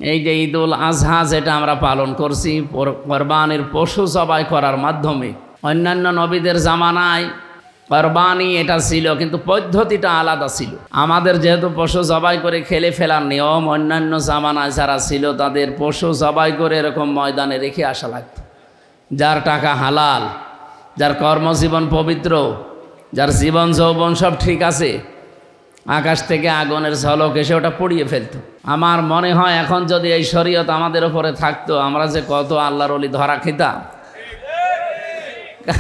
এই যে ঈদুল আজহা যেটা আমরা পালন করছি কোরবানির পশু জবাই করার মাধ্যমে, অন্যান্য নবীদের জামানায় কোরবানি এটা ছিল, কিন্তু পদ্ধতিটা আলাদা ছিল। আমাদের যেহেতু পশু জবাই করে খেলে ফেলার নিয়ম, অন্যান্য জামানায় যারা ছিল তাদের পশু জবাই করে এরকম ময়দানে রেখে আসা লাগত। যার টাকা হালাল, যার কর্মজীবন পবিত্র, যার জীবন যৌবন সব ঠিক আছে, আকাশ থেকে আগুনের ঝলক এসে ওটা পুড়িয়ে ফেলত। আমার মনে হয় এখন যদি এই শরীয়ত আমাদের উপরে থাকতো, আমরা যে কত আল্লাহর ওলি ধরা খেতাম।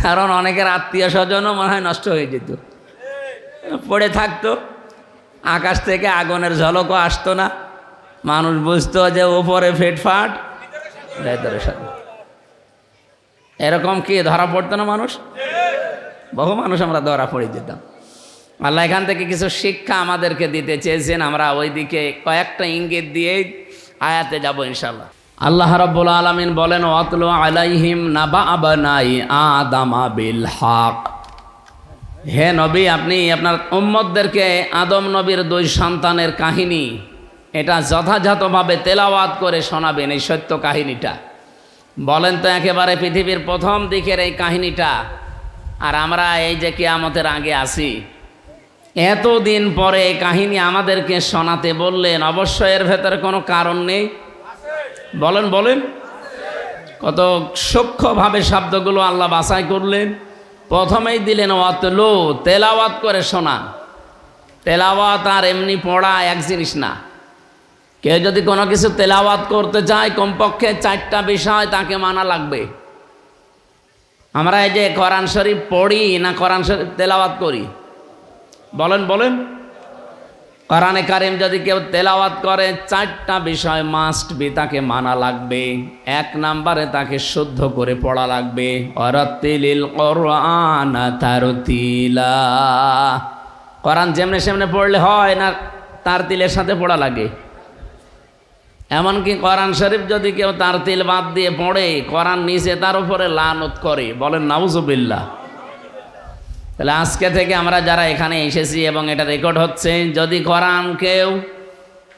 কারণ অনেকের আত্মীয় স্বজনও মনে হয় নষ্ট হয়ে যেত, পড়ে থাকতো, আকাশ থেকে আগুনের ঝলকও আসতো না, মানুষ বুঝতো যে উপরে ফেটফাট ভেতরে সব। এরকম কি ধরা পড়তো না মানুষ? বহু মানুষ আমরা ধরা পড়ে যেতাম। আল্লাহ এখান থেকে কিছু শিক্ষা আমাদেরকে দিতে চেয়েছেন, আমরা ওই দিকে কয়েকটা ইঙ্গিত দিয়ে আয়াতে যাব ইনশাআল্লাহ। আল্লাহ রাব্বুল আলামিন বলেন, ওয়াতলু আলাইহিম নাবা আবনাই আদামা বিল হক। হে নবী, আপনি আপনার উম্মতদেরকে আদম নবীর দুই সন্তানের কাহিনী এটা যথাযথভাবে তেলাওয়াত করে শোনাবেন। এই সত্য কাহিনীটা বলেন তো একেবারে পৃথিবীর প্রথম দিকের এই কাহিনীটা, আর আমরা এই যে কিয়ামতের আগে আছি, এতদিন পরে এই কাহিনী আমাদেরকে শোনাতে বললেন, অবশ্যই এর ভেতরে কোনো কারণ নেই। বলেন বলেন, কত সূক্ষ্মভাবে শব্দগুলো আল্লাহ বাছাই করলেন। প্রথমেই দিলেন ওয়াতলু, তেলাওয়াত করে শোনা। তেলাওয়াত আর এমনি পড়া এক জিনিস না। কেউ যদি কোনো কিছু তেলাওয়াত করতে চায়, কমপক্ষে 4টা বিষয় তাকে মানা লাগবে। আমরা এই যে কোরআন শরীফ পড়ি না কোরআন শরীফ তেলাওয়াত করি? বলেন বলেন। কোরআনে কারিম যদি কেউ তেলাওয়াত করে, 4টা বিষয় মাস্ট বি তাকে মানা লাগবে। 1 নম্বরে তাকে শুদ্ধ করে পড়া লাগবে। ওয়ারাতিলিল কোরআনা তারতিলা। কোরআন যেমনে সেমনে পড়লে হয় না, তারতিলের সাথে পড়া লাগে। এমনকি কোরআন শরীফ যদি কেউ তারতিল বাদ দিয়ে পড়ে, কোরআন নিচে তার উপরে লানত করে। বলেন নাউজুবিল্লাহ। তাহলে আজকে থেকে আমরা যারা এখানে এসেছি এবং এটা রেকর্ড হচ্ছে, যদি কোরআন কেউ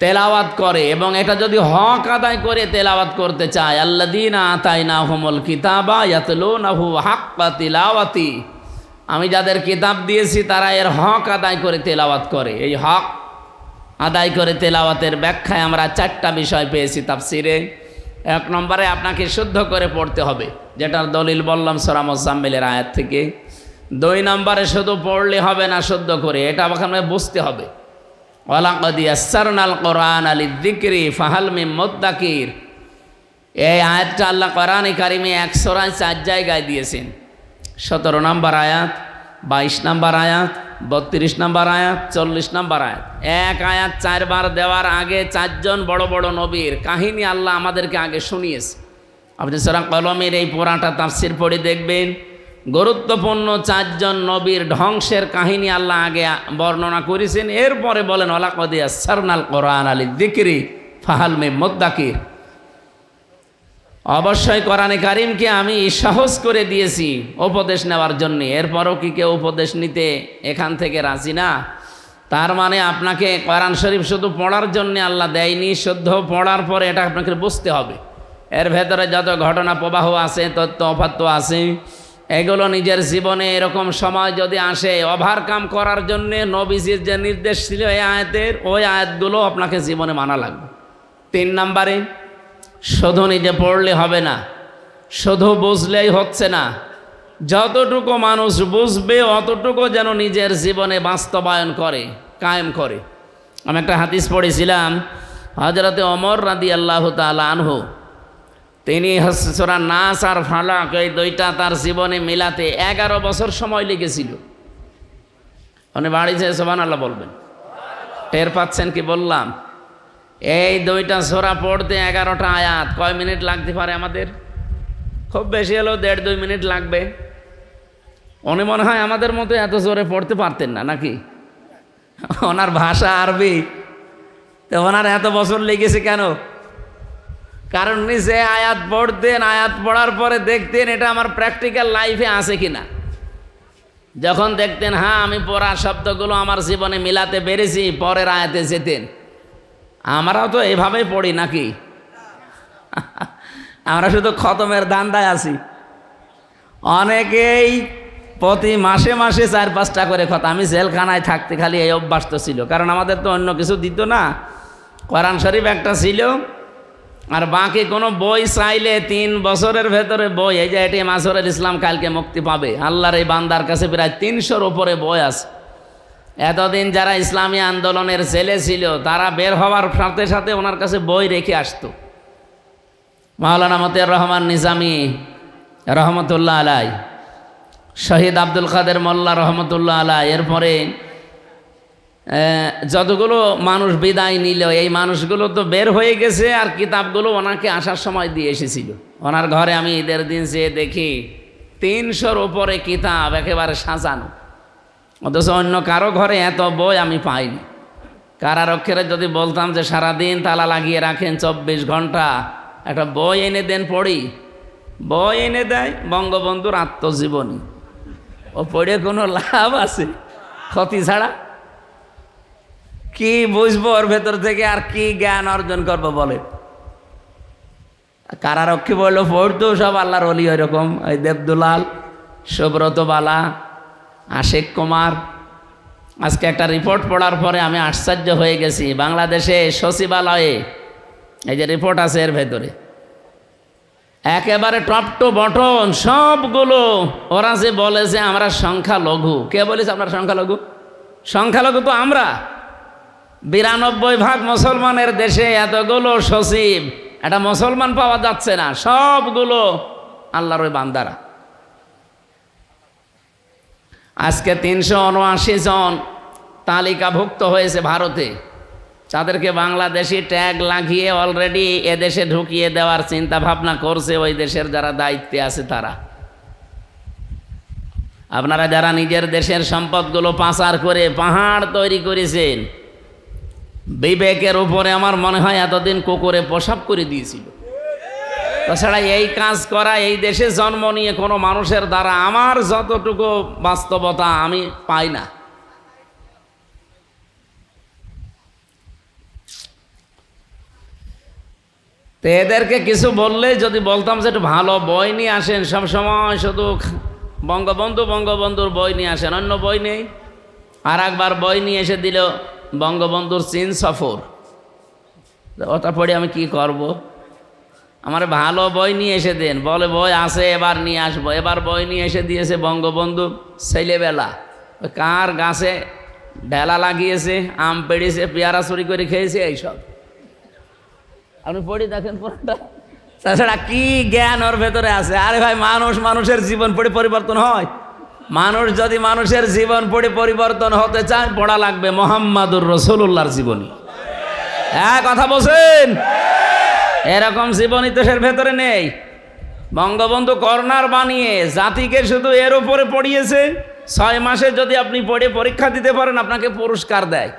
তেলাওয়াত করে এবং এটা যদি হক আদায় করে তেলাওয়াত করতে চায়, আল্লাযীনা আতাইনাহুমুল কিতাবা ইয়াতলুনাহু হাক্কা তিলাওয়াতি, আমি যাদের কিতাব দিয়েছি তারা এর হক আদায় করে তেলাওয়াত করে। এই হক আদায় করে তেলাওয়াতের ব্যাখ্যায় আমরা 4টা বিষয় পেয়েছি তাফসিরে। 1 নম্বরে আপনাকে শুদ্ধ করে পড়তে হবে, যেটার দলিল বললাম সূরা মুজাম্মিলের আয়াত থেকে। 2 নম্বরে শুধু পড়লে হবে না, শুদ্ধ করে এটা আপনাকে বুঝতে হবে। ওয়ালাকাদ ইয়াসসারনাল কোরআনা লিযিকরি ফাহাল মিন মুদ্দাকির। এই আয়াতটা আল্লাহ কোরআনে কারিমে 1 সূরায় 4 জায়গায় দিয়েছেন। 17 নম্বর আয়াত, 22 নম্বর আয়াত, 32 নম্বর আয়াত, 40 নম্বর আয়াত। এক আয়াত 4 বার দেওয়ার আগে 4 জন বড় বড় নবীর কাহিনী আল্লাহ আমাদেরকে আগে শুনিয়েছে। আপনি সূরা কলমের এই পুরাটা তাফসির পড়ে দেখবেন, গুরুত্বপূর্ণ 4 জন নবীর ধ্বংসের কাহিনী আল্লাহ আগে বর্ণনা করেছেন। এরপরে বলেন ওয়ালাকাদ ইয়াসসারনাল কোরআনা লিযিকরি ফাহাল মিন মুদ্দাকির। অবশ্যই কোরআনে কারিমকে আমি সহজ করে দিয়েছি উপদেশ নেওয়ার জন্য। এরপরও কি কেউ উপদেশ নিতে এখান থেকে রাজি না? তার মানে আপনাকে কোরআন শরীফ শুধু পড়ার জন্য আল্লাহ দেয়নি, শুদ্ধ পড়ার পরে এটা আপনাকে বুঝতে হবে। এর ভেতরে যত ঘটনা প্রবাহ আছে, তথ্য অপাত্য আছে, এগুলো নিজের জীবনে এরকম সময় যদি আসে, ওভারকাম করার জন্যে নবীজির যে নির্দেশ ছিল এই আয়াতের, ওই আয়াতগুলো আপনাকে জীবনে মানা লাগবে। 3 নম্বরে, শুধু নিজে পড়লে হবে না, শুধু বুঝলেই হচ্ছে না। যতটুকু মানুষ বুঝবে অতটুকু যেন নিজের জীবনে বাস্তবায়ন করে, কায়েম করে। আমি একটা হাদিস পড়েছিলাম, হযরতে ওমর রাদিয়াল্লাহু তাআলা আনহু, তিনি সূরা নাস আর ফালাক এই 2টা তার জীবনে মিলাতে 11 বছর সময় লেগেছিল। মানে বাড়িতে সুবহানাল্লাহ বলবেন। টের পাচ্ছেন কি বললাম? এই 2টা সূরা পড়তে 11টা আয়াত। কয় মিনিট লাগতে পারে আমাদের? খুব বেশি হলেও 1.5-2 মিনিট লাগবে। উনি মনে হয় আমাদের মতো এত জোরে পড়তে পারতেন না, নাকি? ওনার ভাষা আরবি, তো ওনার এত বছর লেগেছে কেন? কারণ নিজে আয়াত পড়তেন, আয়াত পড়ার পরে দেখতেন এটা আমার প্র্যাকটিক্যাল লাইফে আছে কিনা। যখন দেখতেন হ্যাঁ আমি পড়া শব্দগুলো আমার জীবনে মিলাতে পেরেছি, পরের আয়াতে যেতেন। আমরাও তো এভাবেই পড়ি নাকি? আমরা শুধু খতমের ধান্দায় আছি। অনেকেই প্রতি মাসে মাসে 4-5টা করে খতম। আমি জেলখানায় থাকতে খালি এই অভ্যাস তো ছিল, কারণ আমাদের তো অন্য কিছু দিত না। কোরআন শরীফ একটা ছিল, আর বাকি কোনো বই চাইলে 3 বছরের ভেতরে বই, এই যে এটি মাজহারুল ইসলাম কালকে মুক্তি পাবে, আল্লাহর এই বান্দার কাছে প্রায় 300-র উপরে বই আছে। এতদিন যারা ইসলামী আন্দোলনের ছেলে ছিল তারা বের হওয়ার সাথে সাথে ওনার কাছে বই রেখে আসতো। মাওলানা মতিয়ার রহমান নিজামী রহমতুল্লাহ আলাই, শহীদ আব্দুল কাদের মোল্লা রহমতুল্লাহ আলাই, এরপরে যতগুলো মানুষ বিদায় নিল, এই মানুষগুলো তো বের হয়ে গেছে, আর কিতাবগুলো ওনাকে আসার সময় দিয়ে এসেছিল। ওনার ঘরে আমি ঈদের দিন যেয়ে দেখি 300-র উপরে কিতাব একেবারে সাজানো, অথচ অন্য কারো ঘরে এত বই আমি পাইনি। কারারক্ষীরা যদি বলতাম যে সারাদিন তালা লাগিয়ে রাখেন 24 ঘন্টা, একটা বই এনে দেন পড়ি, বই এনে দেয় বঙ্গবন্ধুর আত্মজীবনী। ও পড়ে কোনো লাভ আছে? ক্ষতি ছাড়া। কি বুঝবো ওর ভেতর থেকে, আর কি জ্ঞান অর্জন করবো বলে? কারারক্ষী বললো পড়তো সব আল্লাহর ওলি, ওইরকম ওই দেবদুলাল, সুব্রত বালা, আশিক কুমার। আজকে একটা রিপোর্ট পড়ার পরে আমি আশ্চর্য হয়ে গেছি। বাংলাদেশে সচিবালয়ে এই যে রিপোর্ট আছে, এর ভেতরে একেবারে টপ টু বটন সবগুলো ওরা যে বলে যে আমরা সংখ্যালঘু। কে বলেছে আমরা সংখ্যালঘু? সংখ্যালঘু তো আমরা। 92% মুসলমানের দেশে এতগুলো সচিব, একটা মুসলমান পাওয়া যাচ্ছে না, সবগুলো আল্লাহর ওই বান্দারা। আজকে 379 জন তালিকাভুক্ত হয়েছে ভারতে, তাদেরকে বাংলাদেশি ট্যাগ লাগিয়ে অলরেডি এদেশে ঢুকিয়ে দেওয়ার চিন্তা ভাবনা করছে ওই দেশের যারা দায়িত্বে আছে তারা। আপনারা যারা নিজের দেশের সম্পদগুলো পাচার করে পাহাড় তৈরি করেছেন, বিবেকের উপরে আমার মনে হয় এতদিন কুকুরে প্রসাব করে দিয়েছিল। তাছাড়া এই কাজ করা এই দেশে জন্ম নিয়ে কোনো মানুষের দ্বারা আমার যতটুকু বাস্তবতা আমি পাই না। তো এদেরকে কিছু বললে যদি বলতাম যে একটু ভালো বই নিয়ে আসেন, সব সময় শুধু বঙ্গবন্ধু বঙ্গবন্ধুর বই নিয়ে আসেন, অন্য বই নেই। আর একবার বই নিয়ে এসে দিল বঙ্গবন্ধুর চীন সফর, ওটা পড়ে আমি কি করব? আমার ভালো বই নিয়ে এসে দেন, বলে বই আছে এবার নিয়ে আসবো। এবার বই নিয়ে এসে দিয়েছে বঙ্গবন্ধু ছেলেবেলা, ওই কার গাছে ঢেলা লাগিয়েছে, আম পেড়েছে, পেয়ারা চুরি করে খেয়েছে, এইসব আপনি পড়ি দেখেন পুরোটা। তাছাড়া কি জ্ঞান ওর ভেতরে আছে? আরে ভাই, মানুষের জীবন পড়ে পরিবর্তন হয়? মানুষ যদি মানুষের জীবন পড়ে পরিবর্তন হতে চায়, পড়া লাগবে মুহাম্মাদুর রাসূলুল্লাহর জীবনী। হ্যাঁ, কথা বলছেন? এরকম জীবনী দেশের ভেতরে নেই। বঙ্গবন্ধু কর্নার বানিয়ে জাতিকে শুধু এর উপরে পড়িয়েছে। 6 মাসে যদি আপনি পড়ে পরীক্ষা দিতে পারেন, আপনাকে পুরস্কার দেয়।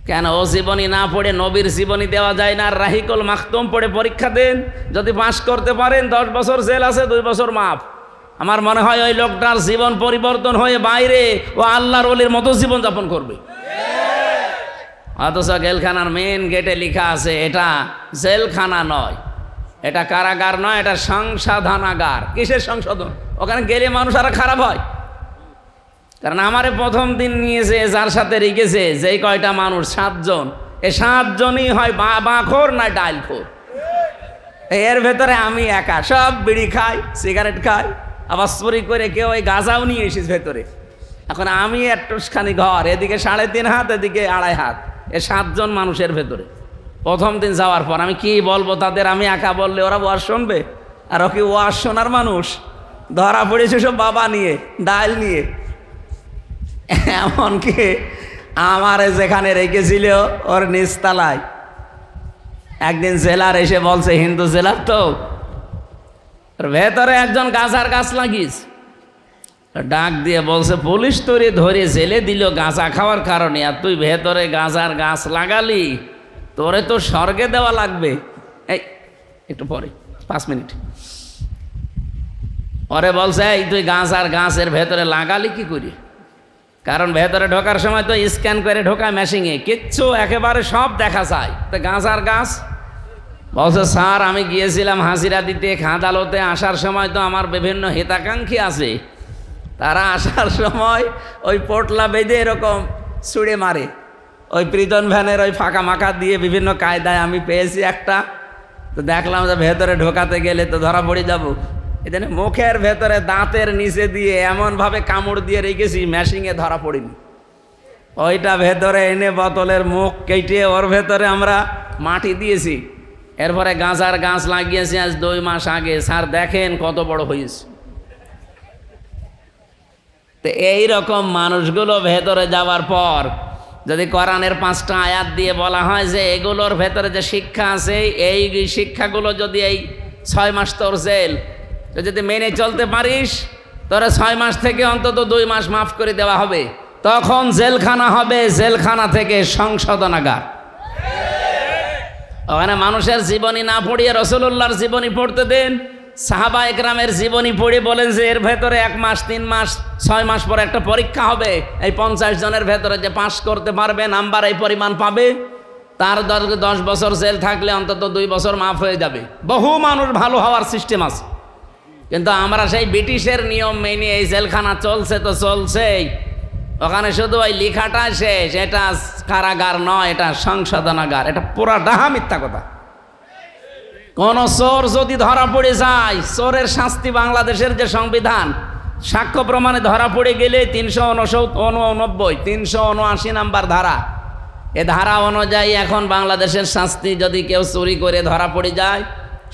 কেন ও জীবনী না পড়ে নবীর জীবনী দেওয়া যায় না? আর রাহিকুল মাখতুম পড়ে পরীক্ষা দেন, যদি পাশ করতে পারেন 10 বছর জেল আছে, 2 বছর মাফ। আমার মনে হয় ওই লোকটার জীবন পরিবর্তন হয়ে বাইরে ও আল্লাহর ওলির মতো জীবন যাপন করবে। অথচ জেলখানার মেন গেটে লেখা আছে এটা জেলখানা নয়, এটা কারাগার নয়, এটা সংশোধনাগার। কিসের সংশোধন? ওখানে গেলে মানুষ আরো খারাপ হয়। কারণ আমারে প্রথম দিন নিয়েছে, যার সাথে রেখেছে যেই কয়টা মানুষ 7 জন, এই 7 জনই হয় বাঁখোর না ডাইলখোর। এর ভেতরে আমি একা, সব বিড়ি খাই, সিগারেট খাই, আবার চুরি করে কেউ ওই গাঁজাও নিয়ে এসেছে ভেতরে। এখন আমি একটুখানি ঘর, এদিকে 3.5 হাত, এদিকে 2.5 হাত, এ 7 জন মানুষের ভেতরে। প্রথম দিন যাওয়ার পর আমি কি বলবো তাদের? আমি একা বললে ওরা ওয়াজ শুনবে? আর ও কি ওয়াজ শোনার মানুষ? ধরা পড়েছে সব বাবা নিয়ে, ডাল নিয়ে। এমনকি আমারে যেখানে রেখেছিল ওর নিচতলায় একদিন জেলার এসে বলছে, হিন্দু জেলার তো, ভেতরে একজন গাঁজার গাছ লাগিস, ডাক দিয়ে বলছে পুলিশ তোরে ধরে জেলে দিল গাঁজা খাওয়ার কারণে, আর তুই ভেতরে গাঁজার গাছ লাগালি, তোরে তো স্বর্গে দেওয়া লাগবে। এই একটু পরে 5 মিনিট ওরে বলছে, এই তুই গাঁজার গাছের ভেতরে লাগালি কি করি? কারণ ভেতরে ঢোকার সময় তো স্ক্যান করে ঢোকায় মেশিনে, কিচ্ছু একেবারে সব দেখা যায়। তো গাঁজার গাছ বলছে স্যার আমি গিয়েছিলাম হাজিরা দিতে, আদালতে আসার সময় তো আমার বিভিন্ন হিতাকাঙ্ক্ষী আছে, তারা আসার সময় ওই পোটলা বেঁধে এরকম ছুঁড়ে মারে, ওই প্রিজন ভ্যানের ওই ফাঁকা মাকা দিয়ে বিভিন্ন কায়দায় আমি পেয়েছি একটা, তো দেখলাম যে ভেতরে ঢোকাতে গেলে তো ধরা পড়ে যাবো, এখানে মুখের ভেতরে দাঁতের নিচে দিয়ে এমনভাবে কামড় দিয়ে রেখেছি ম্যাশিংয়ে ধরা পড়িনি। ওইটা ভেতরে এনে বোতলের মুখ কেটে ওর ভেতরে আমরা মাটি দিয়েছি, এরপরে গাঁজার গাছ লাগিয়েছি আজ 2 মাস আগে। স্যার দেখেন কত বড় হয়েছে। তো এইরকম মানুষগুলো ভেতরে যাওয়ার পর যদি কোরআনের 5টা আয়াত দিয়ে বলা হয় যে এগুলোর ভেতরে যে শিক্ষা আছে, এই শিক্ষাগুলো যদি এই 6 মাস তোর জেল, তো যদি মেনে চলতে পারিস তোরা 6 মাস থেকে অন্তত 2 মাস মাফ করে দেওয়া হবে, তখন জেলখানা হবে, জেলখানা থেকে সংশোধনাগার। ওখানে মানুষের জীবনী না পড়িয়ে রাসূলুল্লাহর জীবনী পড়তে দেন। সাহাবা একরামের জীবনী পড়ে বলেন যে এর ভেতরে 1 মাস, 3 মাস, 6 মাস পরে একটা পরীক্ষা হবে, এই 50 জনের ভেতরে যে পাশ করতে পারবে, নাম্বার এই পরিমাণ পাবে, তার 10 বছর জেল থাকলে অন্তত 2 বছর মাফ হয়ে যাবে। বহু মানুষ ভালো হওয়ার সিস্টেম আছে, কিন্তু আমরা সেই ব্রিটিশের নিয়ম মেনে এই জেলখানা চলছে তো চলছেই, ওখানে শুধু ওই লেখাটা শেষ, এটা কারাগার নয়, এটা সংশোধনাগার। এটা পুরা ডাহা মিথ্যা কথা। কোন চোর যদি ধরা পড়ে যায়, চোরের শাস্তি বাংলাদেশের যে সংবিধান, সাক্ষ্য প্রমাণে ধরা পড়ে গেলে 389, 379 নাম্বার ধারা, এ ধারা অনুযায়ী এখন বাংলাদেশের শাস্তি, যদি কেউ চুরি করে ধরা পড়ে যায়,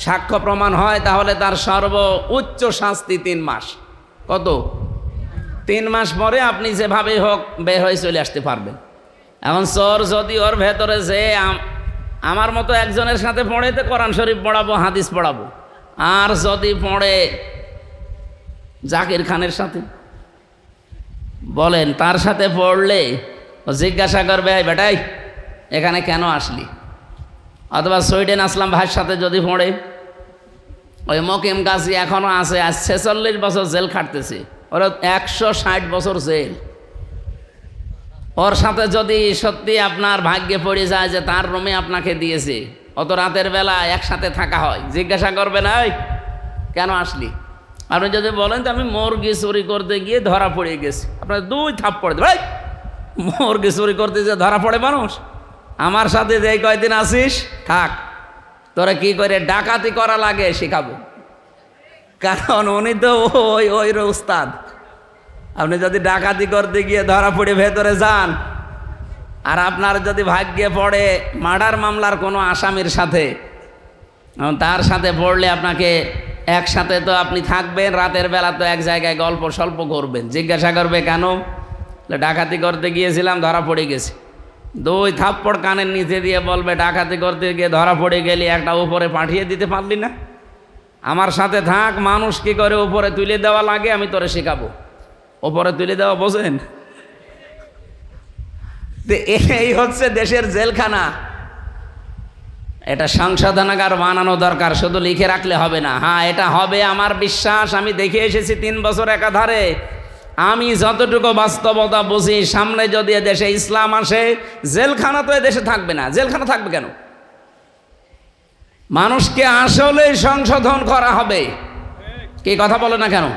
সাক্ষ্য প্রমাণ হয়, তাহলে তার সর্বোচ্চ শাস্তি 3 মাস। কত? 3 মাস পরে আপনি যেভাবে হোক বের হয়ে চলে আসতে পারবেন। এখন চোর যদি ওর ভেতরে যে আমার মতো একজনের সাথে পড়েতে কোরআন শরীফ পড়াবো, হাদিস পড়াবো, আর যদি পড়ে জাকির খানের সাথে, বলেন তার সাথে পড়লে জিজ্ঞাসা করবে এই বেটাই এখানে কেন আসলি? অথবা সুইডেন আসলাম ভাইয়ের সাথে যদি পড়ে, ওই মকিম গাছি এখনো আছে, আজ 46 বছর জেল খাটতেছে, ওরা 160 বছর জেল। ওর সাথে যদি সত্যি আপনার ভাগ্যে পড়ে যায় যে তার রুমে আপনাকে দিয়েছে, অত রাতের বেলা একসাথে থাকা হয়, জিজ্ঞাসা করবে না ওই কেন আসলি? আপনি যদি বলেন যে আমি মুরগি চুরি করতে গিয়ে ধরা পড়ে গেছি, আপনার 2 থাপ্পড় দেবে। ভাই মুরগি চুরি করতে যে ধরা পড়ে মানুষ, আমার সাথে যে কয়দিন আসিস থাক, তোরা কি করে ডাকাতি করা লাগে শেখাবো, কারণ উনি তো ওই উস্তাদ। আপনি যদি ডাকাতি করতে গিয়ে ধরা পড়ে ভেতরে যান, আর আপনার যদি ভাগ্যে পড়ে মার্ডার মামলার কোনো আসামির সাথে, তার সাথে পড়লে আপনাকে একসাথে তো আপনি থাকবেন, রাতের বেলা তো এক জায়গায় গল্প স্বল্প করবেন, জিজ্ঞাসা করবে কেন? ডাকাতি করতে গিয়েছিলাম ধরা পড়ে গেছি। 2 থাপ্পড় কানের নিচে দিয়ে বলবে ডাকাতি করতে গিয়ে ধরা পড়ে গেলি, একটা উপরে পাঠিয়ে দিতে পারলি না? আমার সাথে থাক, মানুষ কি করে উপরে তুলে দেওয়া লাগে আমি তোরে শেখাবো। উপরে তুলে দেওয়া বোঝেন? এই হচ্ছে দেশের জেলখানা। এটা সংশোধনাগার বানানো দরকার, শুধু লিখে রাখলে হবে না। হ্যাঁ, এটা হবে আমার বিশ্বাস। আমি দেখে এসেছি 3 বছর একাধারে। আমি যতটুকু বাস্তবতা বুঝি, সামনে যদি দেশে ইসলাম আসে, জেলখানা তো দেশে থাকবে না। জেলখানা থাকবে কেন? মানুষকে আসলে সংশোধন করা হবে। কি কথা বলো না কেন?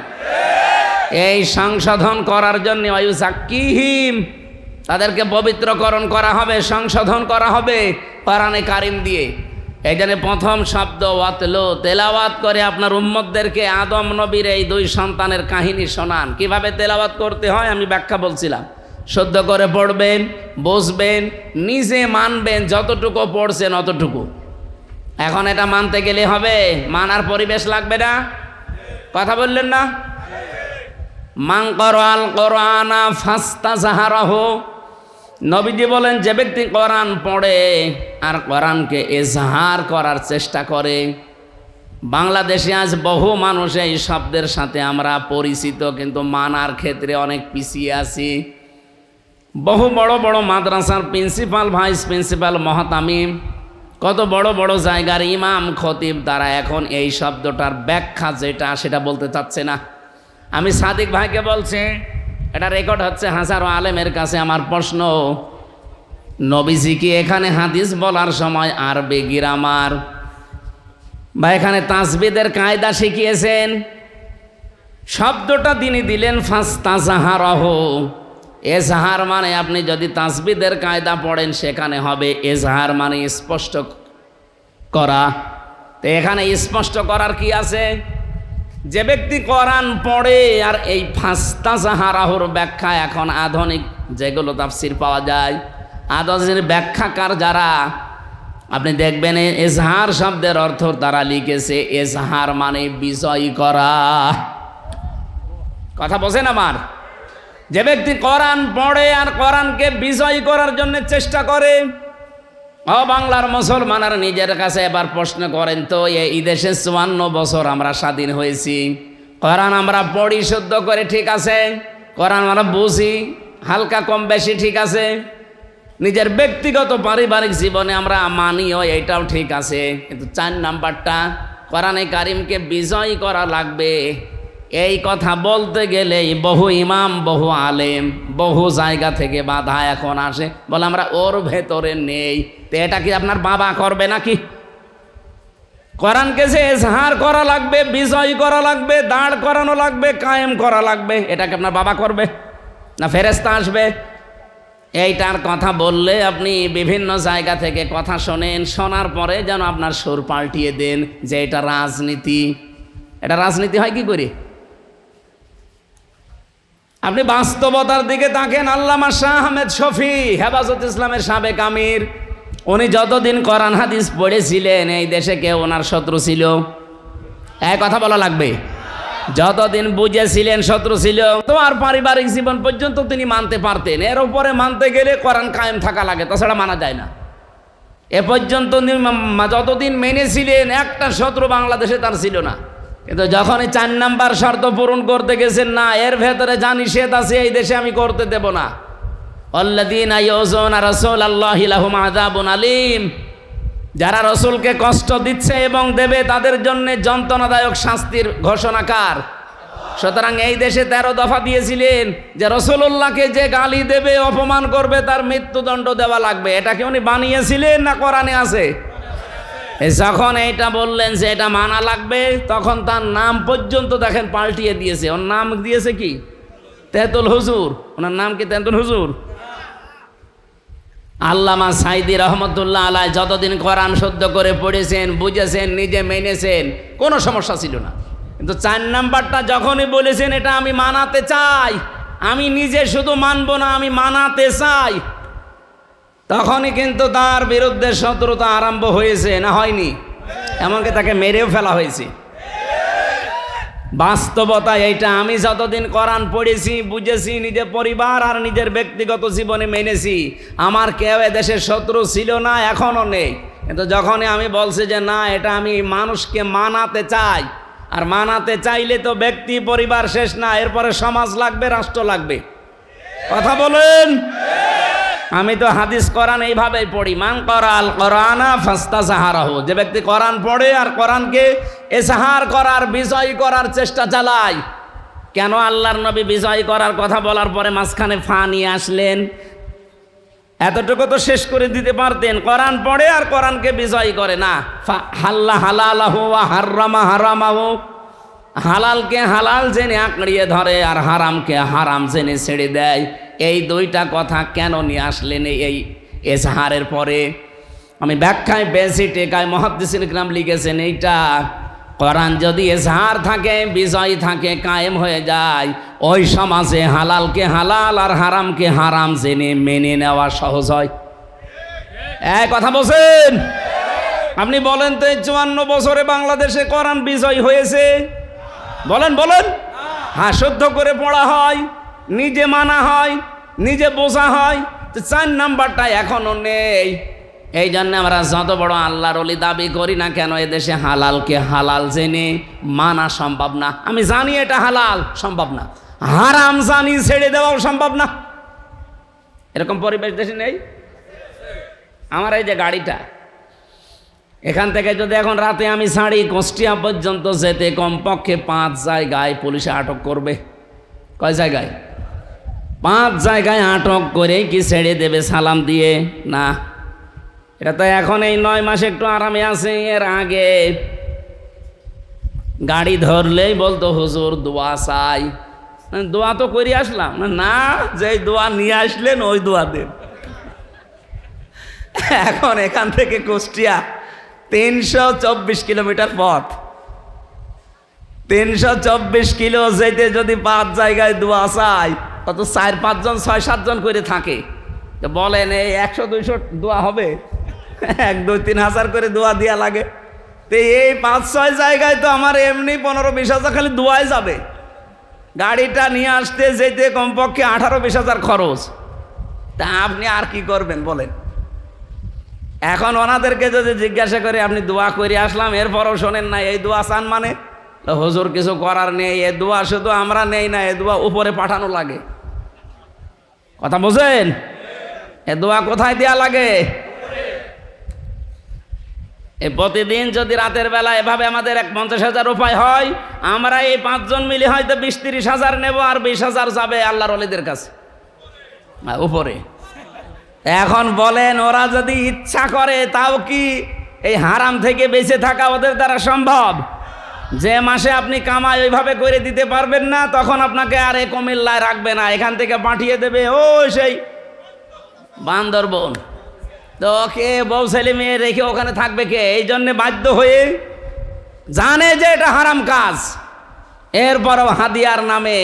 এই সংশোধন করার জন্য ওয়ায়ুযাক্কিহিম, তাদেরকে পবিত্রকরণ করা হবে, সংশোধন করা হবে কোরআনে কারিম দিয়ে। এই জন্য প্রথম শব্দ ওয়াতলু, তেলাওয়াত করে আপনার উম্মতদেরকে আদম নবীর এই 2 সন্তানের কাহিনী শোনান। কিভাবে তেলাওয়াত করতে হয় আমি ব্যাখ্যা বলছিলাম। শুদ্ধ করে পড়বেন, বুঝবেন, নিজে মানবেন, যতটুকু পড়ছেন অতটুকু। এখন এটা মানতে গেলে হবে, মানার পরিবেশ লাগবে না? কথা বললেন না? মান ক্বারাআল কোরআনা ফাস্তাযহারাহু, নবীজি বলেন যে ব্যক্তি কোরআন পড়ে আর কোরআনকে এজহার করার চেষ্টা করে। বাংলাদেশে আজ বহু মানুষ এই শব্দের সাথে আমরা পরিচিত, কিন্তু মানার ক্ষেত্রে অনেক পিছিয়ে আছি। বহু বড় বড় মাদ্রাসার প্রিন্সিপাল, ভাইস প্রিন্সিপাল, মহতামিম, কত বড় বড় জায়গার ইমাম, খতিব, তারা এখন এই শব্দটার ব্যাখ্যা যেটা সেটা বলতে চাচ্ছে না। আমি সাদিক ভাইকে বলছি, এটা রেকর্ড হচ্ছে হাজারো আলেমের কাছে। আমার প্রশ্ন, নবীজি কি এখানে হাদিস বলার সময় আরবি গ্রামার বা এখানে তাসবিদের কায়দা শিখিয়েছেন। শব্দটা তিনি দিলেন ফাস্তাজাহারাহ। এজাহার মানে আপনি যদি তাসবিদের কায়দা পড়েন সেখানে হবে এজাহার মানে স্পষ্ট করা। তো এখানে স্পষ্ট করার কি আছে? যে ব্যক্তি কোরআন পড়ে আর এই ফাস্তাজাহারাহুর ব্যাখ্যা এখন আধুনিক যেগুলো তাফসির পাওয়া যায়, আধুনিক ব্যাখ্যাকার যারা, আপনি দেখবেন এজহার শব্দের অর্থ তারা লিখেছে এজহার মানে বিজয় করা। কথা বোঝেন আমার? যে ব্যক্তি কোরআন পড়ে আর কোরআনকে বিজয় করার জন্য চেষ্টা করে। ও বাংলার মুসলমানরা নিজের কাছে এবার প্রশ্ন করেন তো, এই দেশে 54 বছর আমরা স্বাধীন হয়েছি, কোরআন আমরা পড়ি শুদ্ধ করে, ঠিক আছে, কোরআন আমরা বুঝি হালকা কম বেশি, ঠিক আছে, নিজের ব্যক্তিগত পারিবারিক জীবনে আমরা মানিও, এটাও ঠিক আছে, কিন্তু 4 নাম্বারটা কোরআনে কারিমকে বিজয় করা লাগবে, এই কথা বলতে গেলেই বহু ইমাম, বহু আলেম, বহু জায়গা থেকে বাধা এখন আসে, বলে আমরা ওর ভেতরে নেই। তো এটা কি আপনার বাবা করবে নাকি? কোরআনকে যে এজহার করা লাগবে, বিজয় করা লাগবে, দাঁড় করানো লাগবে, কায়েম করা লাগবে, এটা কি আপনার বাবা করবে না ফেরেশতা আসবে? এইটার কথা বললে আপনি বিভিন্ন জায়গা থেকে কথা শোনেন, শোনার পরে যেন আপনার সুর পাল্টিয়ে দেন যে এটা রাজনীতি। এটা রাজনীতি হয় কি করে? আপনি বাস্তবতার দিকে তাকেন। আল্লামা শাহ আহমেদ শফি, হেফাজত ইসলামের সাবেক আমির, উনি যতদিন কোরআন হাদিস পড়েছিলেন এই দেশে কেউ ওনার শত্রু ছিল? এক কথা বলা লাগবে। যতদিন বুঝেছিলেন শত্রু ছিল, তো আর পারিবারিক জীবন পর্যন্ত তিনি মানতে পারতেন। এর উপরে মানতে গেলে কোরআন কায়েম থাকা লাগে, তাছাড়া মানা যায় না। এ পর্যন্ত যতদিন মেনেছিলেন একটা শত্রু বাংলাদেশে তার ছিল না। কিন্তু যখনই 4 নাম্বার শর্ত পূরণ করতে গেছেন, না এর ভেতরে যা নিষেধ আছে এই দেশে আমি করতে দেব না, আল্লাযীনা ইউযুনা রাসূলাল্লাহি লাহুম আযাবুন আলীম, যারা রসুলকে কষ্ট দিচ্ছে এবং দেবে তাদের জন্য যন্ত্রণাদায়ক শাস্তির ঘোষণাকার। সুতরাং এই দেশে 13 দফা দিয়েছিলেন যে রসুলুল্লাহকে যে গালি দেবে, অপমান করবে তার মৃত্যুদণ্ড দেওয়া লাগবে। এটা কি উনি বানিয়েছিলেন না কোরআনে আছে? যখন এইটা বললেন যে এটা মানা লাগবে, তখন তার নাম পর্যন্ত দেখেন পাল্টিয়ে দিয়েছে। ওর নাম দিয়েছে কি? তেঁতুল হুজুর। ওনার নাম কি তেঁতুল হুজুর? আল্লামা সাইদি রহমতুল্লাহ আলাইহি যতদিন কোরআন শুদ্ধ করে পড়েছেন, বুঝেছেন, নিজে মেনেছেন, কোনো সমস্যা ছিল না। কিন্তু 4 নাম্বারটা যখনই বলেছেন এটা আমি মানাতে চাই, আমি নিজে শুধু মানবো না, আমি মানাতে চাই, তখনই কিন্তু তার বিরুদ্ধে শত্রুতা আরম্ভ হয়েছে, না হয়নি? এমনকি তাকে মেরেও ফেলা হয়েছে। বাস্তবতা এইটা। আমি যতদিন কোরআন পড়েছি, বুঝেছি, নিজের পরিবার আর নিজের ব্যক্তিগত জীবনে মেনেছি, আমার কেউ এদেশের শত্রু ছিল না, এখনও নেই। কিন্তু যখনই আমি বলছি যে না এটা আমি মানুষকে মানাতে চাই, আর মানাতে চাইলে তো ব্যক্তি পরিবার শেষ না, এরপরে সমাজ লাগবে, রাষ্ট্র লাগবে। কথা বলেন। আমি তো হাদিস কোরআন এইভাবেই পড়ি, মান করাল কোরআনা ফাস্তাজাহারাহু, যে ব্যক্তি কোরআন পড়ে আর কোরআনকে এজাহার করার, বিজয় করার চেষ্টা চালায়। কেন আল্লাহর নবী বিজয় করার কথা বলার পরে মাঝখানে ফা নিয়ে আসলেন? এতটুকু তো শেষ করে দিতে পারতেন। কোরআন পড়ে আর কোরআনকে বিজয় করে না। হাল্লা হালালাহু ওয়া হাররামা হারামাহু, হালালকে হালাল জেনে আঁকড়িয়ে ধরে আর হারামকে হারাম জেনে ছেড়ে দেয়। এই 2টা কথা কেন নিয়ে আসলেন এই এজাহারের পরে? আমি ব্যাখ্যায় বেশি টেকায় মুহাদ্দিসিন কিরাম লিখেছেন এইটা, কোরআন যদি এজাহার থাকে, বিজয় থাকে, কায়েম হয়ে যায়, ওই সমাজে হালালকে হালাল আর হারামকে হারাম জেনে মেনে নেওয়া সহজ হয়। এই কথা বলছেন? আপনি বলেন তো, এই 54 বছরে বাংলাদেশে কোরআন বিজয় হয়েছে? বলেন বলেন। হ্যাঁ, শুদ্ধ করে পড়া হয়, নিজে মানা হয়, নিজে বোঝা হয়। তো 4 নাম্বারটা এখনো নেই। এই জন্য আমরা যত বড় আল্লাহর ওলি দাবি করি না কেন, এদেশে হালালকে হালাল জেনে মানা সম্ভব না। আমি জানি এটা হালাল, সম্ভব না। হারাম জানি, ছেড়ে দেওয়াও সম্ভব না। এরকম পরিবেশ দেশে নেই। আমার এই যে গাড়িটা, এখান থেকে যদি এখন রাতে আমি ছাড়ি, কুষ্টিয়া পর্যন্ত যেতে কমপক্ষে 5 জায়গায় পুলিশে আটক করবে। কয় জায়গায়? 5 জায়গায় আটক করে কি ছেড়ে দেবে সালাম দিয়ে? না। এটা তো এখন এই 9 মাসে একটু আরামে আছে, এর আগে গাড়ি ধরলেই বলতো হুজুর দোয়া চাই। দোয়া তো করে আসলাম না, যে দোয়া নিয়ে আসলেন ওই দোয়া দেন। এখন এখান থেকে কুষ্টিয়া 324 কিলোমিটার পথ, 324 কিলো যেতে যদি 5 জায়গায় দোয়া চাই, কত 4-5 জন 6-7 জন করে থাকে। তো বলেন এই 100-200 দোয়া হবে? 1-2-3 হাজার করে দোয়া দেওয়া লাগে। তো এই 5-6 জায়গায় তো আমার এমনি 15-20 হাজার খালি দোয়াই যাবে। গাড়িটা নিয়ে আসতে যেতে কমপক্ষে 18-20 হাজার খরচ। তা আপনি আর কি করবেন বলেন? এখন ওনাদেরকে যদি জিজ্ঞাসা করে আপনি দোয়া করে আসলাম, এরপরও শোনেন না এই দোয়া চান মানে, হুজুর কিছু করার নেই, এ দোয়া শুধু আমরা নেই না, এ দোয়া উপরে পাঠানো লাগে। কথা বোঝেন? এ দোয়া কোথায় দেয়া লাগে? এই প্রতিদিন যদি রাতের বেলা এভাবে আমাদের 50,000 উপায় হয়, আমরা এই 5 জন মিলে হয়তো 20-30 হাজার নেব, আর 20 হাজার যাবে আল্লাহর ওলিদের কাছে উপরে। এখন বলেন ওরা যদি ইচ্ছা করে তাও কি এই হারাম থেকে বেঁচে থাকা ওদের দ্বারা সম্ভব? যে মাসে আপনি কামাই ওইভাবে করে দিতে পারবেন না, তখন আপনাকে আর এই কুমিল্লায় রাখবে না, এখান থেকে পাঠিয়ে দেবে ও সেই বান্দরবন। তো ওকে বউ ছেলে মেয়ে রেখে ওখানে থাকবে কে? এই জন্যে বাধ্য হয়ে জানে যে এটা হারাম কাজ, এরপরও হাদিয়ার নামে,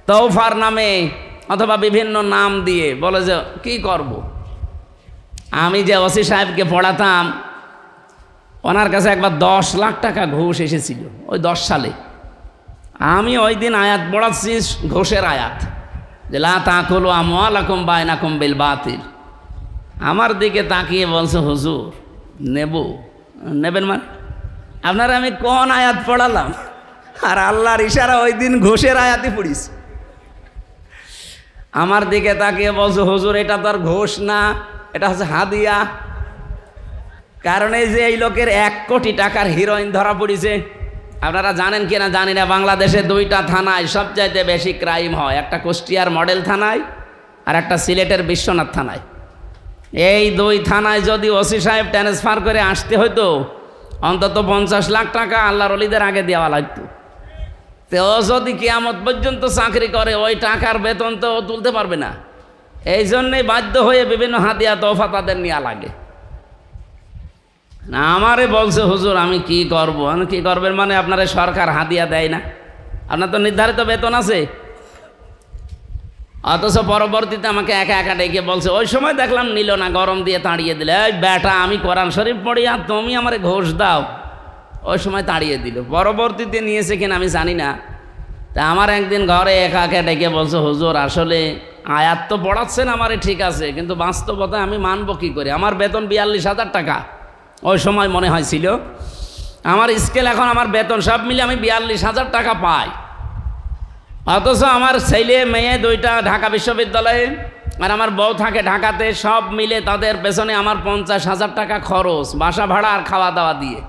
তৌফার নামে অথবা বিভিন্ন নাম দিয়ে বলে যে কি করব। আমি যে ওসি সাহেবকে পড়াতাম, ওনার কাছে একবার 10 লাখ টাকা ঘুষ এসেছিল ওই 10 সালে। আমি ওই দিন আয়াত পড়াচ্ছি, ঘুষের আয়াত, যে লা তাকুলু আমওয়ালাকুম বাইনাকুম বিল বাতিল। আমার দিকে তাকিয়ে বলছে হুজুর নেবেন মানে? আপনারা আমি কোন আয়াত পড়ালাম? আর আল্লাহর ইশারা ওই দিন ঘুষের আয়াতই পড়িস। আমার দিকে তাকিয়ে বলছে হুজুর এটা তো আর ঘুষ না, এটা হচ্ছে হাদিয়া। কারণ এই যে এই লোকের 1 কোটি টাকার হিরোইন ধরা পড়েছে। আপনারা জানেন কিনা জানি না, বাংলাদেশে 2টা থানায় সবচাইতে বেশি ক্রাইম হয়, একটা কুষ্টিয়ার মডেল থানায় আর একটা সিলেটের বিশ্বনাথ থানায়। এই 2 থানায় যদি ওসি সাহেব ট্রান্সফার করে আসতে হইতো, অন্তত 50 লাখ টাকা আল্লাহর ওলিদের আগে দেওয়া লাগতো। তো ও যদি কিয়ামত পর্যন্ত চাকরি করে, ওই টাকার বেতন তো তুলতে পারবে না। এই জন্যেই বাধ্য হয়ে বিভিন্ন হাদিয়া তোফা তাদের নেওয়া লাগে। না আমারে বলছে হুজুর আমি কি করব। আমি কি করবেন মানে, আপনারা সরকার হাদিয়া দেয় না, আপনার তো নির্ধারিত বেতন আছে। অথচ পরবর্তীতে আমাকে একা একা ডেকে বলছে, ওই সময় দেখলাম নিল না, গরম দিয়ে তাড়িয়ে দিলে। এই বেটা আমি কোরআন শরীফ পড়ি আর তুমি আমারে ঘোষ দাও। ওই সময় তাড়িয়ে দিল, পরবর্তীতে নিয়েছে কিনা আমি জানি না। তা আমার একদিন ঘরে একা একা ডেকে বলছে হুজুর আসলে আয়াত তো পড়াচ্ছেন আমারে ঠিক আছে, কিন্তু বাস্তবতায় আমি মানব কী করে? আমার বেতন 42,000 টাকা ওই সময় মনে হয়েছিল। আমার স্কেল এখন আমার বেতন সব মিলে আমি 42,000 টাকা পাই। অথচ আমার ছেলে মেয়ে 2টা ঢাকা বিশ্ববিদ্যালয়ে, আর আমার বউ থাকে ঢাকাতে, সব মিলে তাদের পেছনে আমার 50,000 টাকা খরচ, বাসা ভাড়া আর খাওয়া দাওয়া দিয়ে।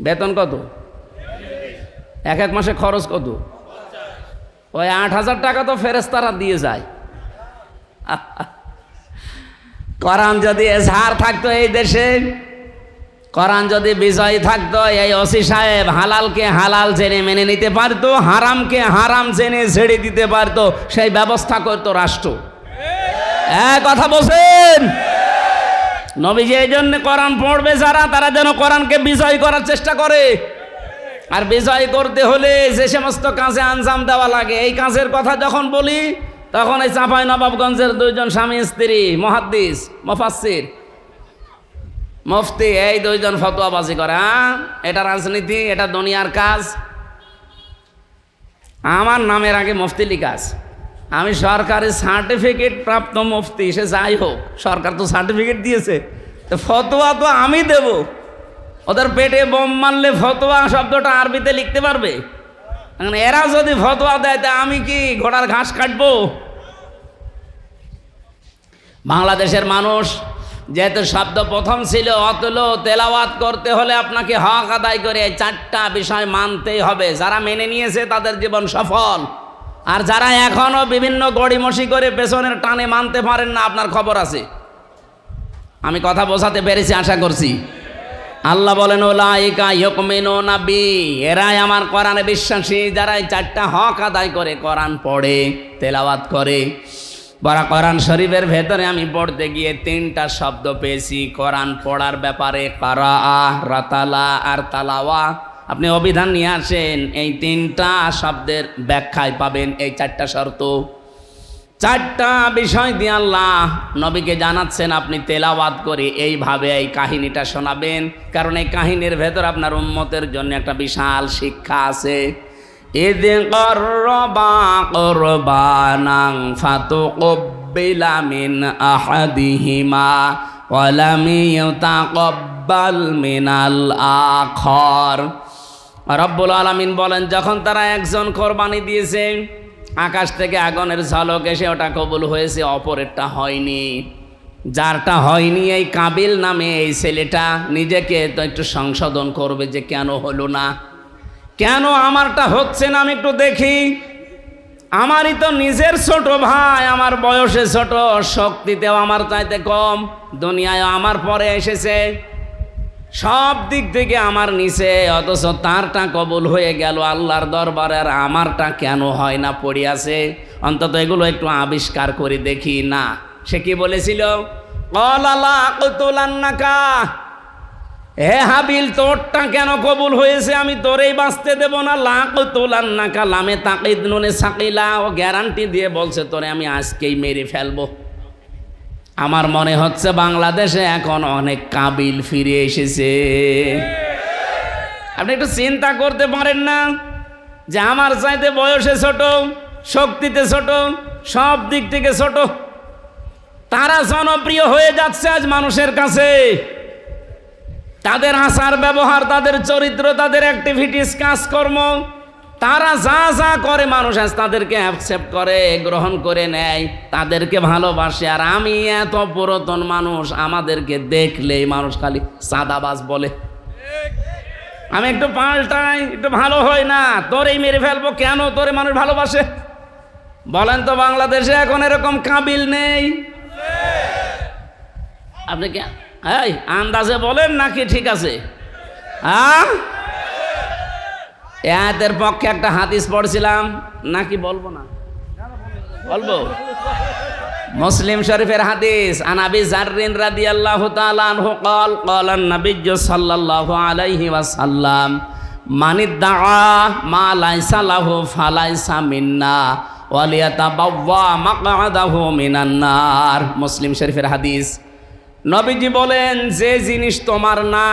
বেতন কত? এক মাসে খরচ কত? ওই 8,000 টাকা তো ফেরেশতারা দিয়ে যায়। কোরআন যদি এজহার থাকতো এই দেশে, কোরআন যদি বিজয়ী থাকতো, এই ওসি সাহেব হালালকে হালাল জেনে মেনে নিতে পারতো, হারামকে হারাম জেনে ছেড়ে দিতে পারতো, সেই ব্যবস্থা করতো রাষ্ট্র। কথা বলছেন? নবীজি এই জন্য কোরআন পড়বে যারা, তারা যেন কোরআনকে বিজয় করার চেষ্টা করে। আর বিজয় করতে হলে যে সমস্ত কাজে আঞ্জাম দেওয়া লাগে, এই কাজের কথা যখন বলি তখন এই চাঁপাইনবাবগঞ্জের 2জন স্বামী স্ত্রী মুহাদ্দিস, মুফাসসির, মুফতি, এই 2জন ফতোয়াবাজি করে। এটা রাজনীতি, এটা দুনিয়ার কাজ। আমার নামের আগে মুফতি লিখা আছে। আমি সরকারি সার্টিফিকেট প্রাপ্ত মুফতি, সে যাই হোক, সরকার তো সার্টিফিকেট দিয়েছে, তো ফতোয়া তো আমি দেব। ওদের পেটে বোম মারলে ফতোয়া শব্দটা আরবিতে লিখতে পারবে? এরা যদি ফতোয়া দেয় তা আমি কি ঘোড়ার ঘাস কাটবো? বাংলাদেশের মানুষ যেহেতু শব্দ প্রথম ছিল, অতলো তেলাওয়াত করতে হলে আপনাকে হক আদায় করে 4টা বিষয় মানতেই হবে। যারা মেনে নিয়েছে তাদের জীবন সফল, আর যারা এখনো বিভিন্ন গড়িমসি করে পেছনের টানে মানতে পারেন না, আপনার খবর আছে। আমি কথা বোঝাতে পেরেছি আশা করছি। আল্লাহ বলেন উলাইকা ইউমিনুনা বি, এরাই আমার কোরআনে বিশ্বাসী, যারা এই চারটা হক আদায় করে, কোরআন পড়ে, তেলাওয়াত করে। বড় কোরআন শরীফের ভেতরে আমি পড়তে গিয়ে 3টা শব্দ পেয়েছি কোরআন পড়ার ব্যাপারে, কারাআ, রাতালা আর তালাওয়া। আপনি অভিধান নিয়ে আসেন, এই 3টা শব্দের ব্যাখ্যায় পাবেন এই 4টা শর্ত। 4টা বিষয় দিয়ে আল্লাহ নবীকে জানাচ্ছেন আপনি তেলাওয়াত করে এইভাবে এই কাহিনীটা শোনাবেন, কারণ এই কাহিনীর ভেতর আপনার উম্মতের জন্য একটা বিশাল শিক্ষা আছে। ইয ক্বাররাবা কুরবানান ফাতুকবিলা মিন আহাদিহিমা ওয়া লাম ইউতাকাব্বাল মিনাল আখার। রব্বুল আলামিন বলেন, যখন তারা একজন কোরবানি দিয়েছে, আকাশ থেকে আগুনের ঝলক এসে ওটা কবুল হয়েছে, অপরেরটা হয়নি। যারটা হয়নি, এই কাবিল নামে এই ছেলেটা নিজেকে তো একটু সংশোধন করবে যে কেন হলো না, কেন আমারটা হচ্ছে না, আমি একটু দেখি। আমারই তো নিজের ছোট ভাই, আমার বয়সে ছোট, শক্তিতেও আমার চাইতে কম, দুনিয়ায় আমার পরে এসেছে, সব দিক থেকে আমার নিচে, অথচ তারটা কবুল হয়ে গেল আল্লাহর দরবারে, আর আমারটা কেন হয় না, পড়ে আছে। অন্তত এগুলো একটু আবিষ্কার করে দেখি না। সে কি বলেছিল? ক্বালা লা আকতুলান্নাকা, হে হাবিল, তোরটা কেন কবুল হয়েছে, আমি তোরেই বাঁচতে দেব না। লা আকতুলান্নাকা, লামে তাকিদ নুনে সাকিলা, ও গ্যারান্টি দিয়ে বলছে তোরে আমি আজকেই মেরে ফেলবো। আমার মনে হচ্ছে বাংলাদেশে এখন অনেক কাবিল ফিরে এসেছে। আপনি একটু চিন্তা করতে পারেন না যে আমার চাইতে বয়সে ছোট, শক্তিতে ছোট, সব দিক থেকে ছোট, তারা জনপ্রিয় হয়ে যাচ্ছে আজ মানুষের কাছে। তাদের আচার ব্যবহার, তাদের চরিত্র, তাদের অ্যাক্টিভিটিস, কাজকর্ম, তারা যা যা করে মানুষ আজ তাদেরকে অ্যাকসেপ্ট করে, গ্রহণ করে নেয়, তাদেরকে ভালোবাসে। আর আমি এত পুরাতন মানুষ, আমাদেরকে দেখলেই মানুষ খালি সাদাবাজ বলে। আমি একটু পাল্টাই, একটু ভালো হয় না, তোরেই মেরে ফেলবো, কেন তোরে মানুষ ভালোবাসে? বলেন তো বাংলাদেশে এখন এরকম কাবিল নেই? আপনি কি এই আন্দাজে বলেন নাকি ঠিক আছে? হ্যাঁ, এর পক্ষে একটা হাদিস পড়ছিলাম, নাকি বলবো না? বলবো। মুসলিম শরীফের হাদিস, আন আবি যাররিন রাদিয়াল্লাহু তাআলা আনহু قال قال النبي صلى الله عليه وسلم من ادعى ما ليس له فليس منا وليتبوأ مقعده من النار। মুসলিম শরীফের হাদিস। নবীজি বলেন, যে জিনিস তোমার না,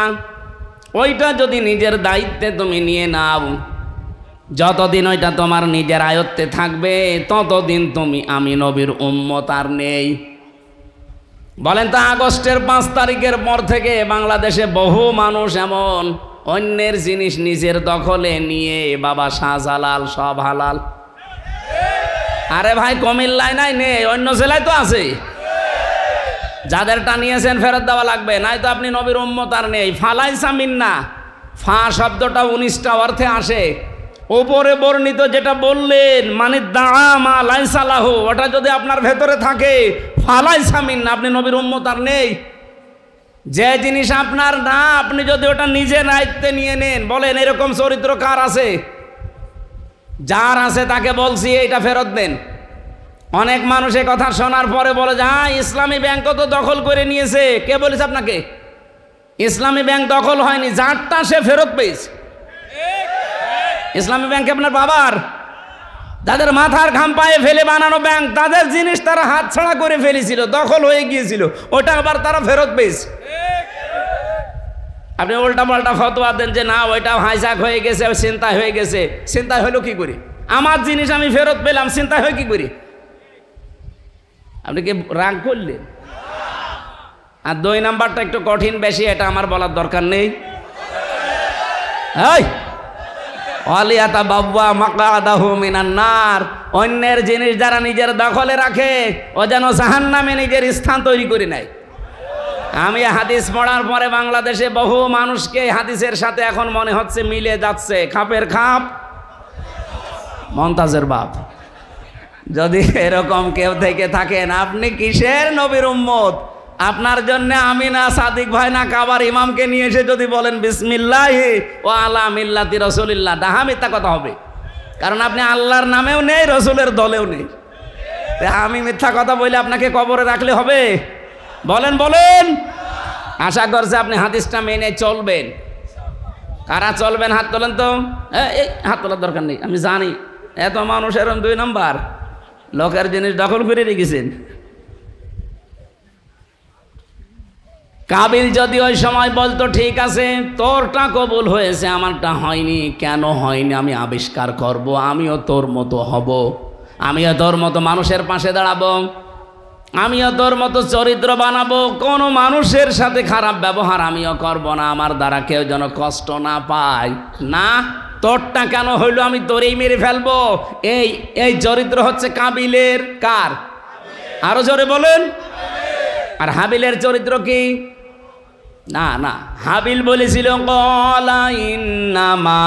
ওইটা যদি নিজের দায়িত্বে তুমি নিয়ে নাও, যতদিন ওইটা তোমার নিজের আয়ত্তে থাকবে, ততদিন তুমি আমি নবীর উম্মত আর নেই। বলেন তো, আগস্টের 5 তারিখের পর থেকে বাংলাদেশে বহু মানুষ এমন অন্যের জিনিস নিজের দখলে নিয়ে, বাবা শাহজালাল সব হালাল। আরে ভাই, কুমিল্লায় নাই, নেই, অন্য জেলায় তো আছে। যাদেরটা নিয়েছেন ফেরত দেওয়া লাগবে, নাই তো আপনি নবীর উম্মত আর নেই। ফালাইসা মিন্না, ফা শব্দটা 19টা অর্থে আসে। ওপরে বর্ণিত যেটা বললেন, মানে দাআ মা লাইসা লাহু, ওটা যদি আপনার ভেতরে থাকে, ফালাইসা মিন্না, আপনি নবীর উম্মত আর নেই। যে জিনিস আপনার না, আপনি যদি ওটা নিজের দায়িত্বে নিয়ে নেন, বলেন এরকম চরিত্র কার আছে? যার আছে তাকে বলছি এইটা ফেরত দেন। অনেক মানুষ এই কথা শোনার পরে বলে যে হ্যাঁ, ইসলামী ব্যাংকও তো দখল করে নিয়েছে। কে বলেছে আপনাকে? ইসলামী ব্যাংক দখল হয়নি, যারটা সে ফেরত পেয়েছে। ইসলামী ব্যাংক আপনার বাবার, যাদের মাথার ঘাম পায়ে ফেলে বানানো ব্যাংক, তাদের জিনিস তারা হাতছাড়া করে ফেলেছিল, দখল হয়ে গিয়েছিল, ওটা আবার তারা ফেরত পেয়েছে। আপনি উল্টা পাল্টা ফতোয়া দেন যে না, ওইটা হাইজাক হয়ে গেছে, চিন্তায় হয়ে গেছে। চিন্তায় হলো কি করি? আমার জিনিস আমি ফেরত পেলাম, চিন্তায় হয় কি করি? আপনি কি রাগ করলেন? আর 2 নাম্বারটা একটু কঠিন বেশি, এটা আমার বলার দরকার নেই। ওয়ালিয়াতাবাওয়া মাকআদাহু মিনান নার, অন্যের জিনিস যারা নিজের দখলে রাখে, ও যেন জাহান্নামে নিজের স্থান তৈরি করে নেয়। আমি হাদিস পড়ার পরে বাংলাদেশে বহু মানুষকে হাদিসের সাথে এখন মনে হচ্ছে মিলে যাচ্ছে। খাপের খাপ মমতাজের বাপ। যদি এরকম কেউ থেকে থাকেন, আপনি কিসের নবীর উম্মত? আপনার জন্য আমি না সাদিক ভাই না কাবার ইমামকে নিয়ে এসে যদি বলেন বিসমিল্লাহি ওয়া আলা মিল্লাতি রাসূলিল্লাহ, ডাহা মিথ্যা কথা হবে। কারণ আপনি আল্লাহর নামেও নেই, রসুলের দলেও নেই। আমি মিথ্যা কথা বলে আপনাকে কবরে রাখলে হবে? বলেন বলেন। আশা করছে আপনি হাদিসটা মেনে চলবেন। কারা চলবেন হাত তোলেন তো। এই হাত তোলার দরকার নেই, আমি জানি এত মানুষ এরকম 2 নম্বর লোকের জিনিস দখল করে রেখেছেন। কাবিল যদি ওই সময় বলতো ঠিক আছে তোরটা কবুল হয়েছে আমারটা হয়নি, কেন হয়নি আমি আবিষ্কার করব, আমিও তোর মতো হব, আমিও তোর মতো মানুষের পাশে দাঁড়াবো, আমিও তোর মতো চরিত্র বানাবো, কোনো মানুষের সাথে খারাপ ব্যবহার আমিও করব না, আমার দ্বারা কেউ যেন কষ্ট না পায়। না, তোরটা কেন হইলো আমি তোরেই মেরে ফেলবো। এই চরিত্র হচ্ছে কাবিলের। কার? আরো জোরে বলেন। আর হাবিলের চরিত্র কি? না না, হাবিল বলেছিল ক্বালা ইন্নামা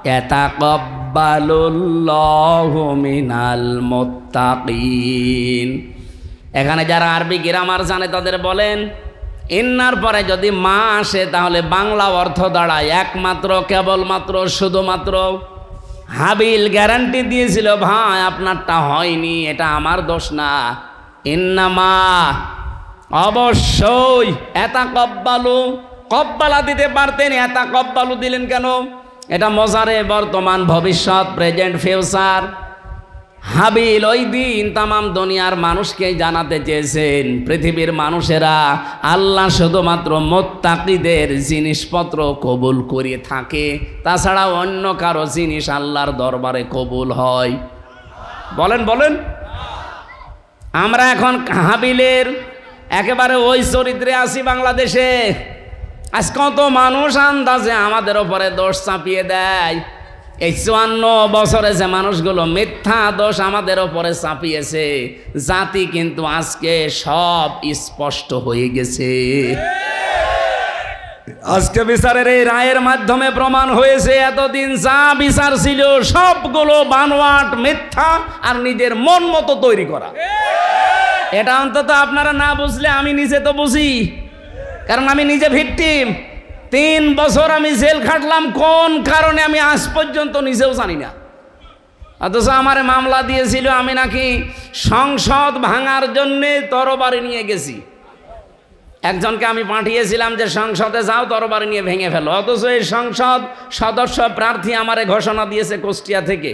ইয়াতাকাব্বালুল্লাহু মিনাল মুত্তাকিন। এখানে যারা আরবি গ্রামার জানে তাদের বলেন ইন্নার পরে যদি মা আসে তাহলে বাংলা অর্থ দাঁড়ায় একমাত্র, কেবলমাত্র, শুধুমাত্র। হাবিল গ্যারান্টি দিয়েছিল ভাই আপনারটা হয়নি, এটা আমার দোষ না। ইন্নামা অবশ্যই, এতা কব্বালু, কব্বালা দিতে পারতেন, এতা কব্বালু দিলেন কেন? এটা মজারে বর্তমান, ভবিষ্যৎ, প্রেজেন্ট, ফিউচার। হাবিল ওই দিন তামাম দুনিয়ার মানুষকে জানাতে চেয়েছেন পৃথিবীর মানুষেরা আল্লাহ শুধুমাত্র মুত্তাকিদের জিনিসপত্র কবুল করে থাকে, তাছাড়া অন্য কারো জিনিস আল্লাহর দরবারে কবুল হয়। বলেন বলেন। আমরা এখন হাবিলের একেবারে ওই চরিত্রে আছি বাংলাদেশে। আজ কত মানুষ আন্দাজে আমাদের ওপরে দোষ চাপিয়ে দেয়। এই 54 বছরে যে মানুষগুলো মিথ্যা দোষ আমাদের ওপরে চাপিয়েছে, জাতি কিন্তু আজকে সব স্পষ্ট হয়ে গেছে। আজকে বিচারের এই রায়ের মাধ্যমে প্রমাণ হয়েছে এতদিন যা বিচার ছিল সবগুলো বানোয়াট, মিথ্যা আর নিজের মন মতো তৈরি করা। এটা অন্তত আপনারা না বুঝলে আমি নিজে তো বুঝি, কারণ আমি নিজে ভিকটিম। 3 বছর আমি জেল খাটলাম, কোন কারণে আমি আজ পর্যন্ত নিজেও জানি না। অথচ আমার মামলা দিয়েছিল আমি নাকি সংসদ ভাঙার জন্যে তরবারি নিয়ে গেছি। একজনকে আমি পাঠিয়েছিলাম যে সংসদে যাও তরবারি নিয়ে ভেঙে ফেলো, অথচ এই সংসদ সদস্য প্রার্থী আমারে ঘোষণা দিয়েছে কুষ্টিয়া থেকে।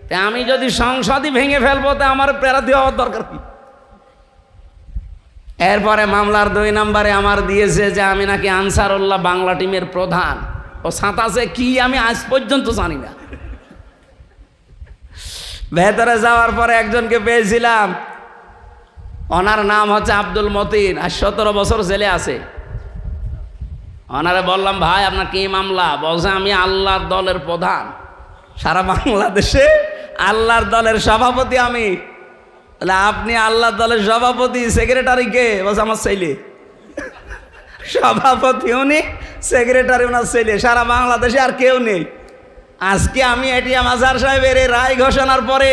তা আমি যদি সংসদই ভেঙে ফেলবো তা আমার প্রার্থী হওয়ার দরকার কি? এরপরে মামলার 2 নম্বরে আমার দিয়েছে যে আমি নাকি আনসারুল্লাহ বাংলা টিমের প্রধান। ও সাঁতাসে কি আমি আজ পর্যন্ত জানি না। ভেতরে যাওয়ার পরে একজনকে পেয়েছিলাম, ওনার নাম হচ্ছে আব্দুল মতিন, আর 17 বছর জেলে আছে। ওনারে বললাম ভাই আপনার কি মামলা? বলছে আমি আল্লাহর দলের প্রধান, সারা বাংলাদেশে আল্লাহর দলের সভাপতি আমি। আপনি আল্লাহর দলের সভাপতি, সেক্রেটারি কে? বলছে আমার ছেলে। সভাপতি উনি, সেক্রেটারি ওনার ছেলে, সারা বাংলাদেশে আর কেউ নেই। আজকে আমি এটিএম আজহার সাহেবের এই রায় ঘোষণার পরে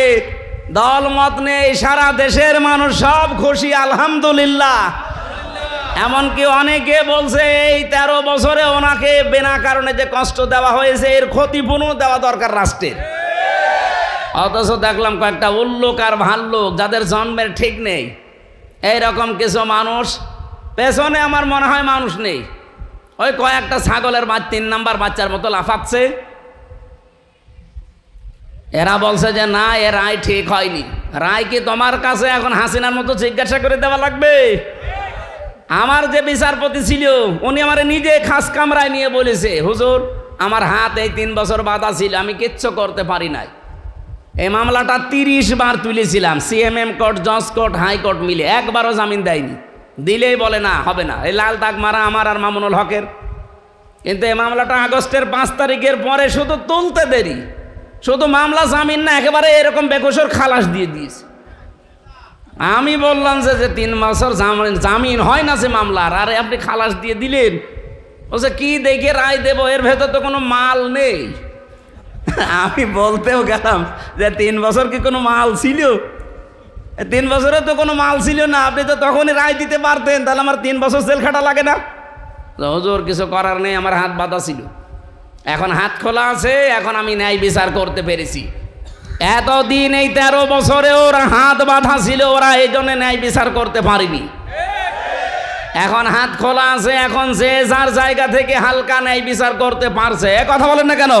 দল মত নেই, সারা দেশের মানুষ সব খুশি, আলহামদুলিল্লাহ। এমনকি অনেকে বলছে এই 13 বছরে ওনাকে বিনা কারণে যে কষ্ট দেওয়া হয়েছে এর ক্ষতিপূরণ দেওয়া দরকার রাষ্ট্রের। অথচ দেখলাম কয়েকটা উল্লুক আর ভাল্লুক যাদের জন্মের ঠিক নেই, এইরকম কিছু মানুষ পেছনে আমার মনে হয় মানুষ নেই। ওই কয়েকটা ছাগলের 3 নাম্বার বাচ্চার মতো লাফাচ্ছে। এরা বলছে যে না এ রায় ঠিক হয়নি। রায় কি তোমার কাছে এখন হাসিনার মতো জিজ্ঞাসা করে দেওয়া লাগবে? আমার যে বিচারপতি ছিল উনি আমার নিজে খাস কামরায় নিয়ে বলেছে হুজুর আমার হাত এই 3 বছর বাঁধা ছিল, আমি কিচ্ছু করতে পারি নাই। এই মামলাটা 30 বার তুলেছিলাম, সিএমএম কোর্ট, জজ কোর্ট, হাইকোর্ট মিলে, একবারও জামিন দেয়নি। দিলেই বলে না হবে না। এই লাল দাগ মারা আমার আর মামুনুল হকের। কিন্তু এই মামলাটা আগস্টের 5 তারিখের পরে শুধু তুলতে দেরি, শুধু মামলা জামিন না, একেবারে এরকম বেকসুর খালাস দিয়ে দিয়েছে। আমি বললাম যে 3 বছর জামিন হয় না সে মামলার, আর আপনি খালাস দিয়ে দিলেন। বলছে কি দেখে রায় দেব, এর ভেতর তো কোনো মাল নেই। আমি বলতেও গেলাম যে 3 বছর কি কোনো মাল ছিল? 3 বছরে তো কোনো মাল ছিল না, আপনি তো তখনই রায় দিতে পারতেন, তাহলে আমার 3 বছর জেল খাটা লাগে না? হুজুর কিছু করার নেই, আমার হাত বাঁধা ছিল, এখন হাত খোলা আছে, এখন আমি ন্যায় বিচার করতে পেরেছি। এতদিন এই 13 বছরে ওরা হাত বাঁধা ছিল, ওরা এই জন্য ন্যায় বিচার করতে পারেনি। এখন হাত খোলা আছে, এখন যে যার জায়গা থেকে হালকা ন্যায় বিচার করতে পারছে। এ কথা বলেন না কেন?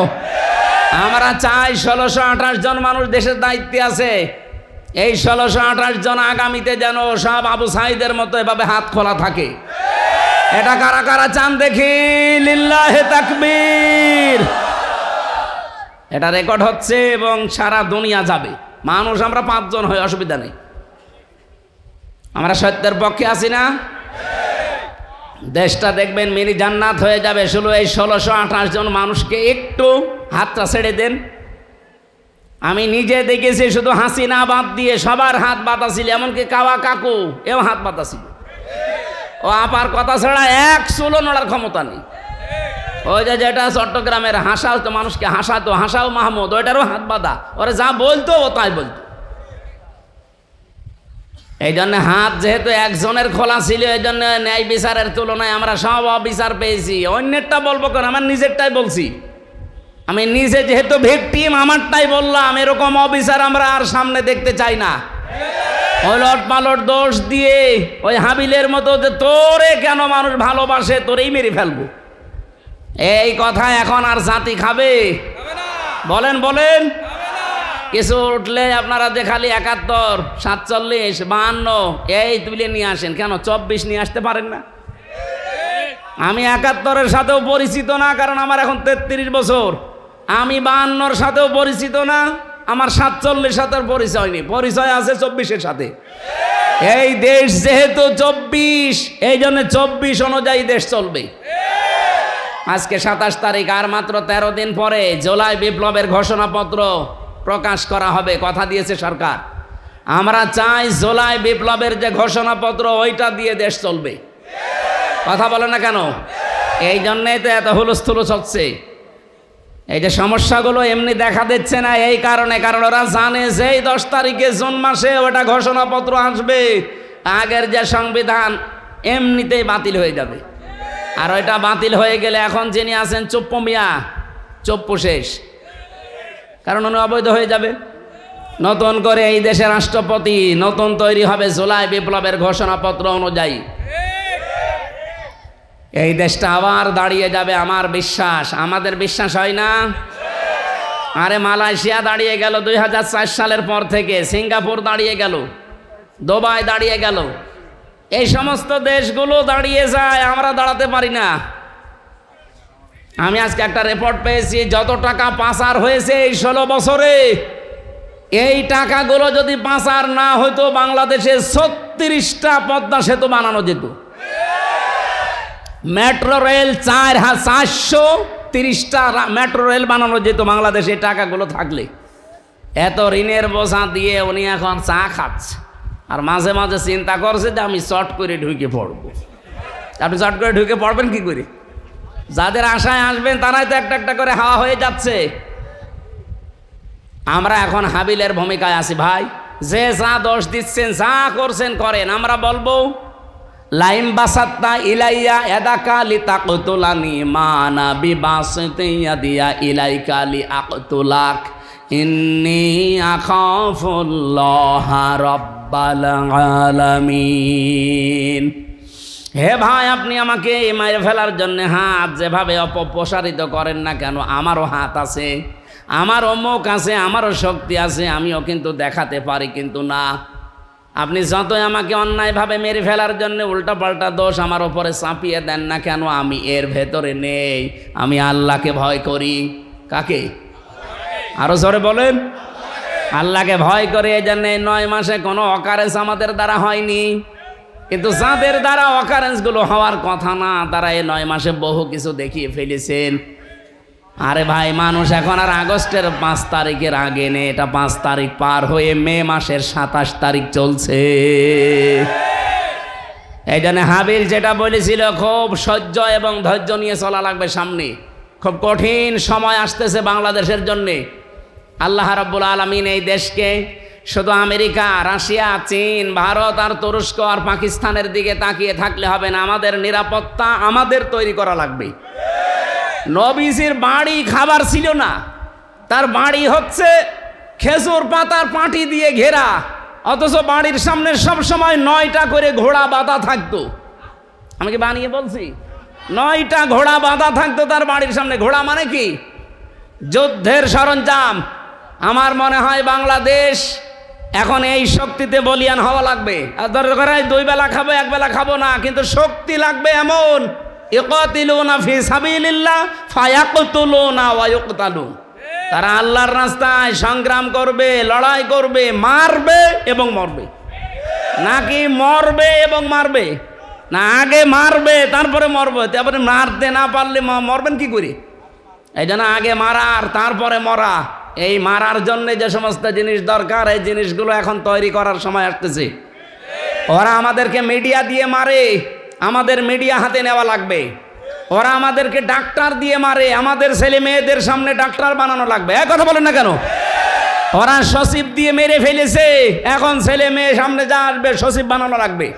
আমরা চাই 1628 জন মানুষ দেশের দায়িত্বে আছে, এই 1628 জন আগামীতে যেন সব আবু সাঈদের মতো এভাবে হাত খোলা থাকে। এটা কারা কারা চান দেখি? লিল্লাহে তাকবীর। এটা রেকর্ড হচ্ছে এবং সারা দুনিয়া যাবে। মানুষ আমরা 5 জন হই, অসুবিধা নেই। আমরা সত্যের পক্ষে আছি না? দেশটা দেখবেন মিনি জান্নাত হয়ে যাবে। শুধু এই 1628 জন মানুষকে একটু হাতটা ছেড়ে দেন। আমি নিজে দেখেছি, শুধু হাসিনা বাদ দিয়ে সবার হাত বাঁধা ছিল, এমনকি কাওয়া কাকু এও হাত বাঁধা ছিল। ও আপার কথা ছাড়া এক চুলো নড়ার ক্ষমতা নেই। ওই যে যেটা চট্টগ্রামের হাসাও তো মানুষকে হাসাতো, হাসাও মাহমুদ, ওইটারও হাত বাঁধা, ওরা যা বলতো ও তাই বলতো। এই জন্য হাত যেহেতু একজনের খোলা ছিল, এই জন্য ন্যায় বিচারের তুলনায় আমরা সব অবিচার পেয়েছি। অন্যেরটা বলবো কেন, আমার নিজেরটাই বলছি। আমি নিজে যেহেতু ভিকটিম, আমারটাই বললাম। এরকম অবিচার আমরা আর সামনে দেখতে চাই না। ওলট পালট দোষ দিয়ে ওই হাবিলের মতো যে তোরে কেন মানুষ ভালোবাসে, তোরেই মেরে ফেলবো, এই কথা এখন আর জাতি খাবে? বলেন বলেন। কিছু উঠলে আপনারা যে খালি 71, 47, 52 এই তুলে নিয়ে আসেন, কেন 24 নিয়ে আসতে পারেন না? আমি 71-এর সাথেও পরিচিত না, কারণ আমার এখন 33 বছর। আমি 52-এর সাথেও পরিচিত না, আমার 47-এর সাথে পরিচয় নেই, পরিচয় আছে 24-এর সাথে। এই দেশ যেহেতু 24, এই জন্য 24 অনুযায়ী দেশ চলবে। আজকে 27 তারিখ, আর মাত্র 13 দিন পরে জুলাই বিপ্লবের ঘোষণাপত্র প্রকাশ করা হবে, কথা দিয়েছে সরকার। আমরা চাই জুলাই বিপ্লবের যে ঘোষণাপত্র, ওইটা দিয়ে দেশ চলবে। কথা বলে না কেন? এই জন্যই তো এত হুলস্থুলুস হচ্ছে। এই যে সমস্যাগুলো এমনি দেখা দিচ্ছে না, এই কারণে, কারণ ওরা জানে যে 10 তারিখে জুন মাসে ওটা ঘোষণাপত্র আসবে, আগের যে সংবিধান এমনিতেই বাতিল হয়ে যাবে। আর ওইটা বাতিল হয়ে গেলে এখন যিনি আছেন চুপ্পু মিয়া, চুপ্পু শেষ, কারণ উনি অবৈধ হয়ে যাবে। নতুন করে এই দেশের রাষ্ট্রপতি নতুন তৈরি হবে জুলাই বিপ্লবের ঘোষণাপত্র অনুযায়ী। এই দেশটা আবার দাঁড়িয়ে যাবে, আমার বিশ্বাস। আমাদের বিশ্বাস হয় না? আরে মালয়েশিয়া দাঁড়িয়ে গেল 2004 সালের পর থেকে, সিঙ্গাপুর দাঁড়িয়ে গেল, দুবাই দাঁড়িয়ে গেল, এই সমস্ত দেশগুলো দাঁড়িয়ে যায়, আমরা দাঁড়াতে পারি না। আমি আজকে একটা রিপোর্ট পেয়েছি, যত টাকা পাচার হয়েছে এই 16 বছরে, এই টাকাগুলো যদি পাচার না হতো, বাংলাদেশে 36টা পদ্মা সেতু বানানো যেত। মেট্রো রেল 430টা মেট্রো রেল বানানো যেত বাংলাদেশে টাকাগুলো থাকলে। এত ঋণের বোঝা দিয়ে উনি এখন চা খাচ্ছে, আর মাঝে মাঝে চিন্তা করছে যে আমি চট করে ঢুকে পড়বো। আপনি চট করে ঢুকে পড়বেন কি করে? যাদের আশায় আসবেন তারাই তো একটা একটা করে হাওয়া হয়ে যাচ্ছে। আমরা এখন হাবিলের ভূমিকায় আছি ভাই। যে যা দোষ দিচ্ছেন, যা করছেন করেন, আমরা বলবো লাইম বাসাত্তা ইলাইয়া এদাকা লিতাকতুলানি মানা বিবাসতিয়া দিয়া ইলাইকা লিআকতুলাক ইন্নী আখাফুল্লাহ রাব্বাল আলামিন। হে ভাই, আপনি আমাকে মেরে ফেলার জন্য হাত যেভাবে অপপ্রসারিত করেন না কেন, আমারও হাত আছে, আমারও মুখ আছে, আমারও শক্তি আছে, আমিও কিন্তু দেখাতে পারি, কিন্তু না, আপনি যতই আমাকে অন্যায়ভাবে মেরে ফেলার জন্য উল্টাপাল্টা দোষ আমার ওপরে চাপিয়ে দেন না কেন, আমি এর ভেতরে নেই। আমি আল্লাহকে ভয় করি। কাকে? আরো জোরে বলেন। আল্লাহকে ভয় করে। এই জন্য 9 মাসে কোনো অকারেন্স আমাদের দ্বারা হয়নি, কিন্তু যাদের দ্বারা অকারেন্সগুলো হওয়ার কথা না, তারা এই 9 মাসে বহু কিছু দেখিয়ে ফেলেছেন। আরে ভাই, মানুষ এখন আর আগস্টের 5 তারিখের আগে নেই, এটা 5 তারিখ পার হয়ে মে মাসের 27 তারিখ চলছে। এই জন্য হাবিল যেটা বলেছিল, খুব সহ্য এবং ধৈর্য নিয়ে চলা লাগবে সামনে। খুব কঠিন সময় আসতেছে বাংলাদেশের জন্যে। আল্লাহ রাব্বুল আলামিন এই দেশকে শুধু আমেরিকা, রাশিয়া, চীন, ভারত আর তুরস্ক আর পাকিস্তানের দিকে তাকিয়ে থাকলে হবে না। আমাদের নিরাপত্তা আমাদের তৈরি করা লাগবে। নবীজির বাড়ি খাবার ছিল না, তার বাড়ি হচ্ছে খেজুর পাতার পাটি দিয়ে ঘেরা, অথচ বাড়ির সামনে সব সময় 9টা করে ঘোড়া বাঁধা থাকতো। আমি কি বানিয়ে বলছি? 9টা ঘোড়া বাঁধা থাকতো তার বাড়ির সামনে। ঘোড়া মানে কি? যুদ্ধের সরঞ্জাম। আমার মনে হয় বাংলাদেশ এখন এই শক্তিতে বলিয়ান হওয়া লাগবে। আর দরকার হয় 2 বেলা খাবো, 1 বেলা খাবো না, কিন্তু শক্তি লাগবে এমন, ইকাতিলুনা ফি সাবিলিল্লাহ ফায়াকতুলুনা ওয়া ইউকতালুন। তারা আল্লাহর রাস্তায় সংগ্রাম করবে, লড়াই করবে, মারবে এবং মরবে। নাকি মরবে এবং মারবে? না, আগে মারবে তারপরে মরবে। তারপরে মারতে না পারলে মরবেন কি করে? এই জন্য আগে মারার তারপরে মরা। এই মারার জন্য যে সমস্ত জিনিস দরকার, এই জিনিসগুলো এখন তৈরি করার সময় আসতেছে। ওরা আমাদেরকে মিডিয়া দিয়ে মারে, আমাদের মিডিয়া হাতে নেওয়া লাগবে। ওরা আমাদেরকে ডাক্তার দিয়ে মারে, আমাদের ছেলে মেয়েদের সামনে ডাক্তার বানানো লাগবে। কথা বলেন না কেন? ওরা সচিব দিয়ে মেরে ফেলেছে, এখন ছেলে মেয়ে সামনে যা আসবে সচিব বানানো লাগবে।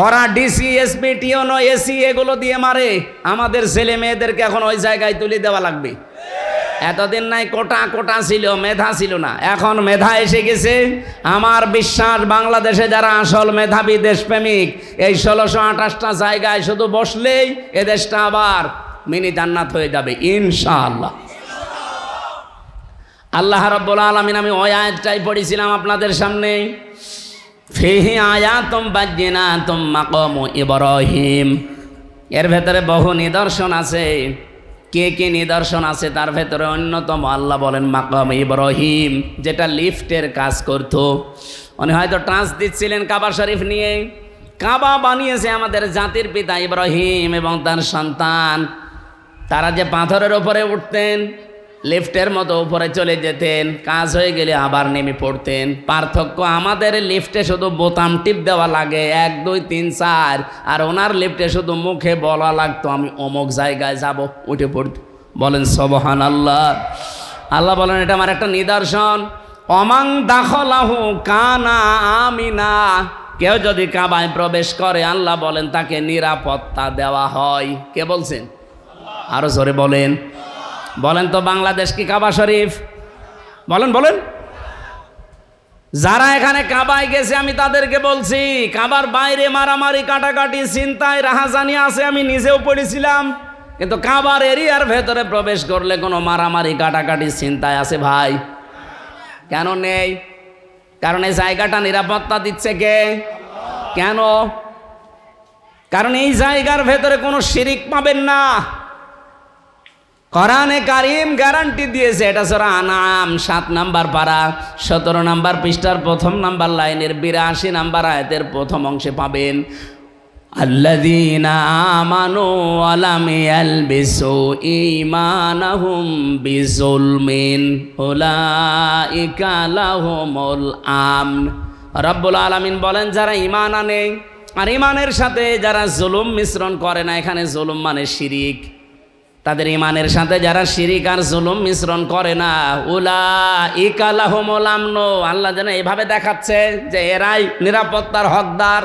ওরা ডিসি, এসপি, টিওনো, এসি এগুলো দিয়ে মারে, আমাদের ছেলে মেয়েদেরকে এখন ওই জায়গায় তুলে দেওয়া লাগবে। এতদিন নাই কোটা কোটা ছিল, মেধা ছিল না, এখন মেধা এসে গেছে। আমার বিশ্বাস বাংলাদেশে যারা আসল মেধাবী দেশপ্রেমিক, এই 1628টা জায়গায় শুধু বসলেই এ দেশটা আবার মিনি জান্নাত হয়ে যাবে ইনশাআল্লাহ। আল্লাহ রাব্বুল আলামিন, আমি ওই আয়াতটাই পড়েছিলাম আপনাদের সামনে, ফিহি আয়াতুম বাজ্জিনাতুম মাকামু ইব্রাহিম। এর ভেতরে বহু নিদর্শন আছে। কে কে নিদর্শন আছে তার ভেতরে অন্যতম আল্লাহ বলেন মাকাম ইব্রাহিম, যেটা লিফটের কাজ করতো। উনি হয়তো ট্রান্স দিচ্ছিলেন কাবা শরীফ নিয়ে। কাবা বানিয়েছে আমাদের জাতির পিতা ইব্রাহিম এবং তার সন্তান। তারা যে পাথরের ওপরে উঠতেন, লিফটের মতো উপরে চলে যেতেন, কাজ হয়ে গেলে আবার নেমে পড়তেন। পার্থক্য, আমাদের লিফটে শুধু বোতাম টিপ দেওয়া লাগে 1 2 3 4, আর ওনার লিফটে শুধু মুখে বলা লাগতো আমি অমুক জায়গায় যাব, উঠে পড়তে। বলেন সুবহানাল্লাহ। আল্লাহ বলেন এটা আমার একটা নিদর্শন। অমাং দাখলাহু কানা আমিনা। কেউ যদি কাবায় প্রবেশ করে আল্লাহ বলেন তাকে নিরাপত্তা দেওয়া হয়। কে বলছেন? আরো জোরে বলেন। বলেন তো বাংলাদেশ কি কাবা শরীফ? বলেন বলেন। যারা এখানে কাবায় গেছে আমি তাদেরকে বলছি, কাবার বাইরে মারামারি, কাটাকাটি, চিন্তায়, রাহাজানি আছে, আমি নিজেও পড়েছিলাম। কিন্তু কাবার এরিয়ার ভেতরে প্রবেশ করলে কোনো মারামারি, কাটাকাটি, চিন্তায় আছে ভাই? কেন নেই? কারণ এই জায়গাটা নিরাপত্তা দিচ্ছে কে? কেন? কারণ এই জায়গার ভেতরে কোনো শিরিক পাবেন না। কোরআনে কারীম গ্যারান্টি দিয়েছে। এটা সূরা আনআম 7 নাম্বার পারা 17 নাম্বার পৃষ্ঠার 1ম নাম্বার লাইনের 82 নাম্বার আয়াতের প্রথম অংশে পাবেন, আল্লাযীনা আমানু ওয়া লাম ইয়ালবিসু ঈমানাহুম বিযুলমিন উলাইকা লাহুমুল আমন। রব্বুল আলামিন বলেন যারা ঈমান আনে আর ঈমানের সাথে যারা জুলুম মিশ্রণ করে না, এখানে জুলুম মানে শিরিক, তাদের ঈমানের সাথে যারা শিরিক আর জুলুম মিশ্রণ করে না, উলাইকা লাহুমুল আমন, আল্লাহ যেন এভাবে দেখাচ্ছে যে এরাই নিরাপত্তার হকদার।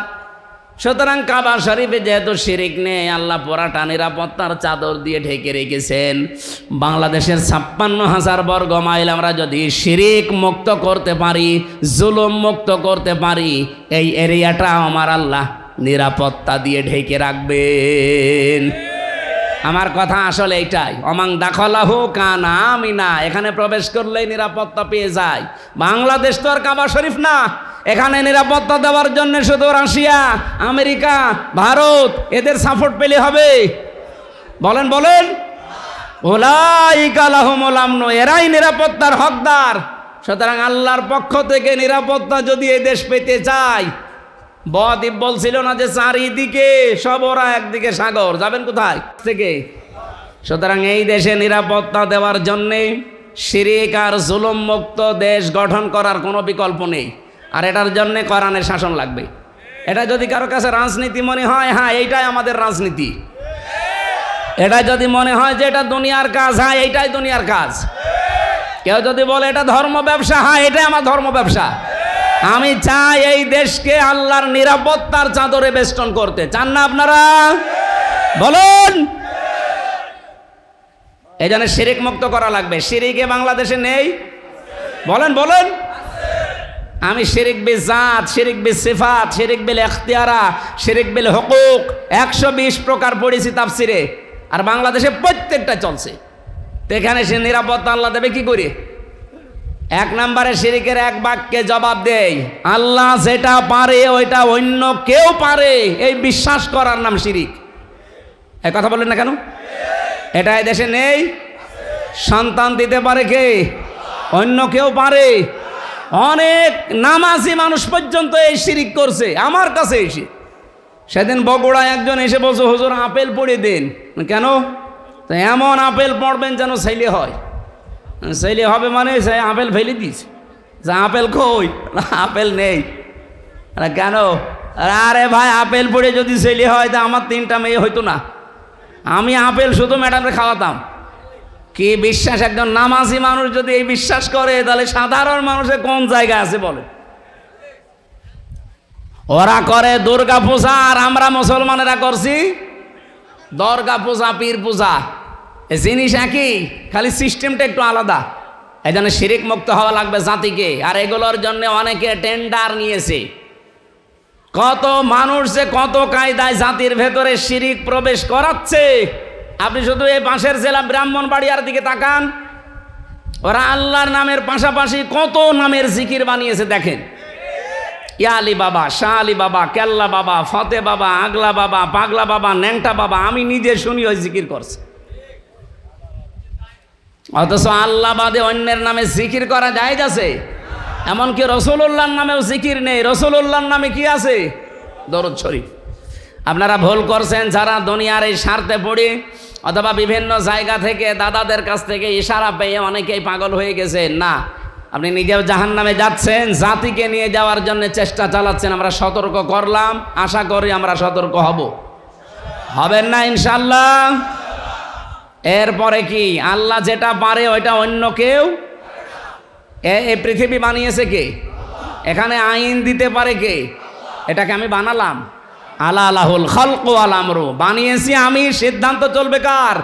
সুতরাং কাবা শরীফে যেহেতু শিরিক নেই, আল্লাহ পুরাটা নিরাপত্তার চাদর দিয়ে ঢেকে রেখেছেন। বাংলাদেশের 56,000 বর্গ মাইল আমরা যদি শিরিক মুক্ত করতে পারি, জুলুম মুক্ত করতে পারি, এই এরিয়াটা আমার আল্লাহ নিরাপত্তা দিয়ে ঢেকে রাখবেন। আমার কথা আসলে এইটাই, অমাং দাখলাহু কানা আমিনা, এখানে প্রবেশ করলেই নিরাপত্তা পেয়ে যায়। বাংলাদেশ তো আর কাবা শরীফ না, এখানে নিরাপত্তা দেওয়ার জন্য শুধু রাশিয়া, আমেরিকা, ভারত এদের সাপোর্ট পেলে হবে? বলেন বলেন। উলাইকা লাহুমুল আমন, এরাই নিরাপত্তার হকদার। সুতরাং আল্লাহর পক্ষ থেকে নিরাপত্তা যদি এই দেশ পেতে চায়, বদ্বীপ বলছিল না যে চারিদিকে সব ওরা, একদিকে সাগর, যাবেন কোথায় থেকে? সুতরাং এই দেশে নিরাপত্তা দেওয়ার জন্যে শিরিক আর জুলুম মুক্ত দেশ গঠন করার কোনো বিকল্প নেই। আর এটার জন্য কোরআনের শাসন লাগবে। এটা যদি কারো কাছে রাজনীতি মনে হয়, হ্যাঁ এইটাই আমাদের রাজনীতি। এটা যদি মনে হয় যে এটা দুনিয়ার কাজ, হ্যাঁ এইটাই দুনিয়ার কাজ। কেউ যদি বলে এটা ধর্ম ব্যবসা, হ্যাঁ এটা আমার ধর্ম ব্যবসা। আমি চাই এই দেশকে আল্লাহর নিরাপত্তার চাদরে বেষ্টন করতে। চান না আপনারা? বলুন। এই জন্য শিরিক মুক্ত করা লাগবে। শিরিকে বাংলাদেশে নেই? বলেন বলেন। আমি শিরিক বিল জাত, শিরিক বিল সিফাত, শিরিক বিল ইখতিয়ারা, শিরিক বিল হুকুক 120 প্রকার পড়েছি তাফসিরে, আর বাংলাদেশে প্রত্যেকটা চলছে। তো এখানে সে নিরাপত্তা আল্লাহ দেবে কি করে? 1 নম্বরে শিরিকের এক বাক্যে জবাব দেই, আল্লাহ যেটা পারে ওইটা অন্য কেউ পারে, এই বিশ্বাস করার নাম শিরিক। এই কথা বলেন না কেন? এটা এই দেশে নেই? সন্তান দিতে পারে কে? অন্য কেউ পারে? অনেক নামাজি মানুষ পর্যন্ত এই শিরিক করছে আমার কাছে এসে। সেদিন বগুড়ায় একজন এসে বলছে, হুজুর আপেল পড়ে দেন। কেন? তো এমন আপেল পড়বেন যেন ছেলে হয়। ছেলে হবে মানে সে আপেল ফেলে দিয়েছে। যে আপেল কই? আপেল নেই। কেন? আরে ভাই আপেল পড়ে যদি ছেলে হয় তা আমার 3টা মেয়ে হইতো না। আমি আপেল শুধু ম্যাডামে খাওয়াতাম। কি বিশ্বাস! একজন নামাজি মানুষ যদি এই বিশ্বাস করে, তাহলে সাধারণ মানুষের কোন জায়গায় আছে বলে? ওরা করে দুর্গা পূজা, আর আমরা মুসলমানেরা করছি দরগা পূজা, পীর পূজা। জিনিস একই, খালি সিস্টেমটা একটু আলাদা। এই জন্য শিরিক মুক্ত হওয়া লাগবে জাতিকে। আর এগুলোর জন্য অনেকে টেন্ডার নিয়েছে। কত মানুষ যে কত কায়দায় জাতির ভেতরে শিরিক প্রবেশ করাচ্ছে। আপনি শুধু এই পাশের জেলা ব্রাহ্মণবাড়িয়ার দিকে তাকান, ওরা আল্লাহর নামের পাশাপাশি কত নামের জিকির বানিয়েছে দেখেন। ইয়া আলী বাবা, শাহ আলী বাবা, কেল্লা বাবা, ফতে বাবা, আগলা বাবা, পাগলা বাবা, ন্যাংটা বাবা। আমি নিজে শুনি ওই জিকির করছে। অথচ আল্লাহ বাদে অন্যের নামে জিকির করা যায় আছে? এমনকি রসুলুল্লাহর নামেও জিকির নেই। রসুলুল্লাহর নামে কি আছে? দরুদ শরীফ। আপনারা ভুল করছেন যারা দুনিয়ার এই স্বার্থে পড়ে অথবা বিভিন্ন জায়গা থেকে দাদাদের কাছ থেকে ইশারা পেয়ে অনেকেই পাগল হয়ে গেছে। না, আপনি নিজেও জাহান্নামে যাচ্ছেন, জাতিকে নিয়ে যাওয়ার জন্য চেষ্টা চালাচ্ছেন। আমরা সতর্ক করলাম, আশা করি আমরা সতর্ক হবেন না ইনশাল্লাহ। এরপরে কি? আল্লাহ যেটা পারে ওইটা অন্য কেউ। এই পৃথিবী বানিয়েছে কে? এখানে আইন দিতে পারে কে? এটাকে আমি বানালাম? আলা আলাহুল খালকু ওয়াল আমরু। বানিয়েছি আমি, সিদ্ধান্ত চলবে কার?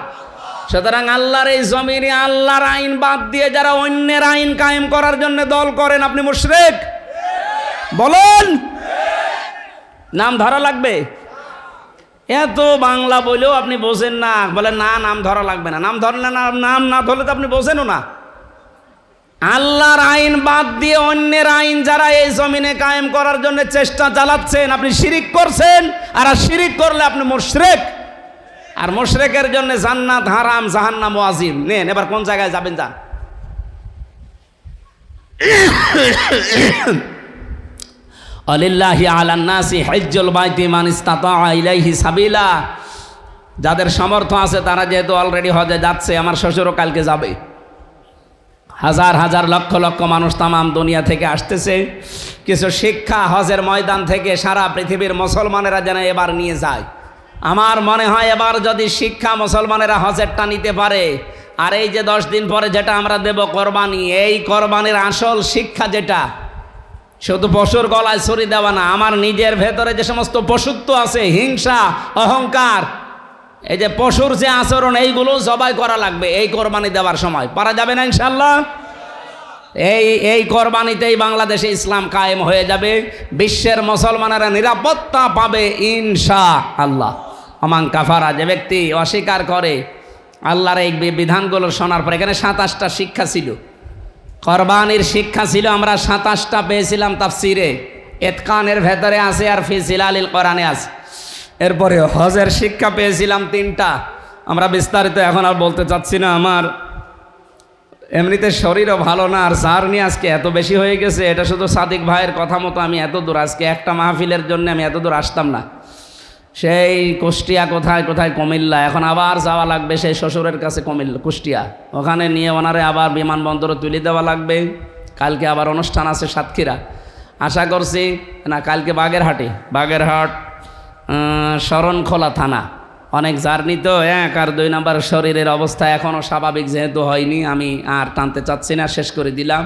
সুতরাং আল্লাহর এই জমিনে আল্লাহর আইন বাদ দিয়ে যারা অন্যের আইন কায়েম করার জন্য দল করেন, আপনি মুশরিক। বলেন। নাম ধরা লাগবে? এত বাংলা বলেও আপনি বোঝেন না। বলেন না, নাম ধরা লাগবে না। নাম ধরলে না, নাম না ধরলে তো আপনি বোঝেনও না। আল্লাহর আইন বাদ দিয়ে অন্যের আইন যারা এই জমিনে কায়েম করার জন্য চেষ্টা চালাচ্ছেন, আপনি শিরিক করছেন। আর শিরিক করলে আপনি মুশরিক। আর মুশরিকের জন্য জান্নাত হারাম, জাহান্নাম ওয়াজিব। নেন, এবার কোন জায়গায় যাবেন যান। আলিল্লাহি আলান নাসি হিজ্জুল বাইতি মান ইসতাতা ইলাইহি সাবিলা। যাদের সামর্থ্য আছে তারা যেহেতু অলরেডি হজে যাচ্ছে, আমার শ্বশুরও কালকে যাবে। হাজার হাজার লক্ষ লক্ষ মানুষ তামাম দুনিয়া থেকে আসতেছে। কিছু শিক্ষা হজের ময়দান থেকে সারা পৃথিবীর মুসলমানেরা যেন এবার নিয়ে যায়। আমার মনে হয় এবার যদি শিক্ষা মুসলমানেরা হজেরটা নিতে পারে, আর এই যে 10 দিন পরে যেটা আমরা দেব কোরবানি, এই কোরবানির আসল শিক্ষা যেটা, শুধু পশুর গলায় ছুরি দেওয়া না, আমার নিজের ভেতরে যে সমস্ত পশুত্ব আছে, হিংসা, অহংকার, এই যে পশুর যে আচরণ, এইগুলো জবাই করা লাগবে এই কোরবানি দেওয়ার সময়। পারা যাবে না ইনশাল্লাহ? এই কোরবানিতেই বাংলাদেশে ইসলাম কায়েম হয়ে যাবে। বিশ্বের মুসলমানেরা নিরাপত্তা পাবে ইনশাআল্লাহ। আমান কাফারা, যে ব্যক্তি অস্বীকার করে আল্লাহর এই বিধানগুলো শোনার পর। এখানে 27টা শিক্ষা ছিল, কোরবানির শিক্ষা ছিল। আমরা 27টা পেয়েছিলাম তাফসিরে, ইতকানের ভেতরে আছে, আর ফি জিলালিল কোরআনে আছে। এরপরে হজের শিক্ষা পেয়েছিলাম 3টা। আমরা বিস্তারিত এখন আর বলতে চাচ্ছি না, আমার এমনিতে শরীরও ভালো না, আর জার্নি আজকে এত বেশি হয়ে গেছে। এটা শুধু সাদিক ভাইয়ের কথা মতো আমি এত দূর, আজকে একটা মাহফিলের জন্য আমি এত দূর আসতাম না। সেই কুষ্টিয়া, কোথায় কোথায় কুমিল্লা, এখন আবার যাওয়া লাগবে সেই শ্বশুরের কাছে কুষ্টিয়া। ওখানে নিয়ে ওনারে আবার বিমানবন্দরে তুলে দেওয়া লাগবে। কালকে আবার অনুষ্ঠান আছে সাতক্ষীরা। আশা করছি না, কালকে বাগেরহাট শরণখোলা থানা, অনেক জার্নি তো এক, আর 2 নাম্বার শরীরের অবস্থা এখনও স্বাভাবিক যেহেতু হয়নি, আমি আর টানতে চাচ্ছি না, শেষ করে দিলাম।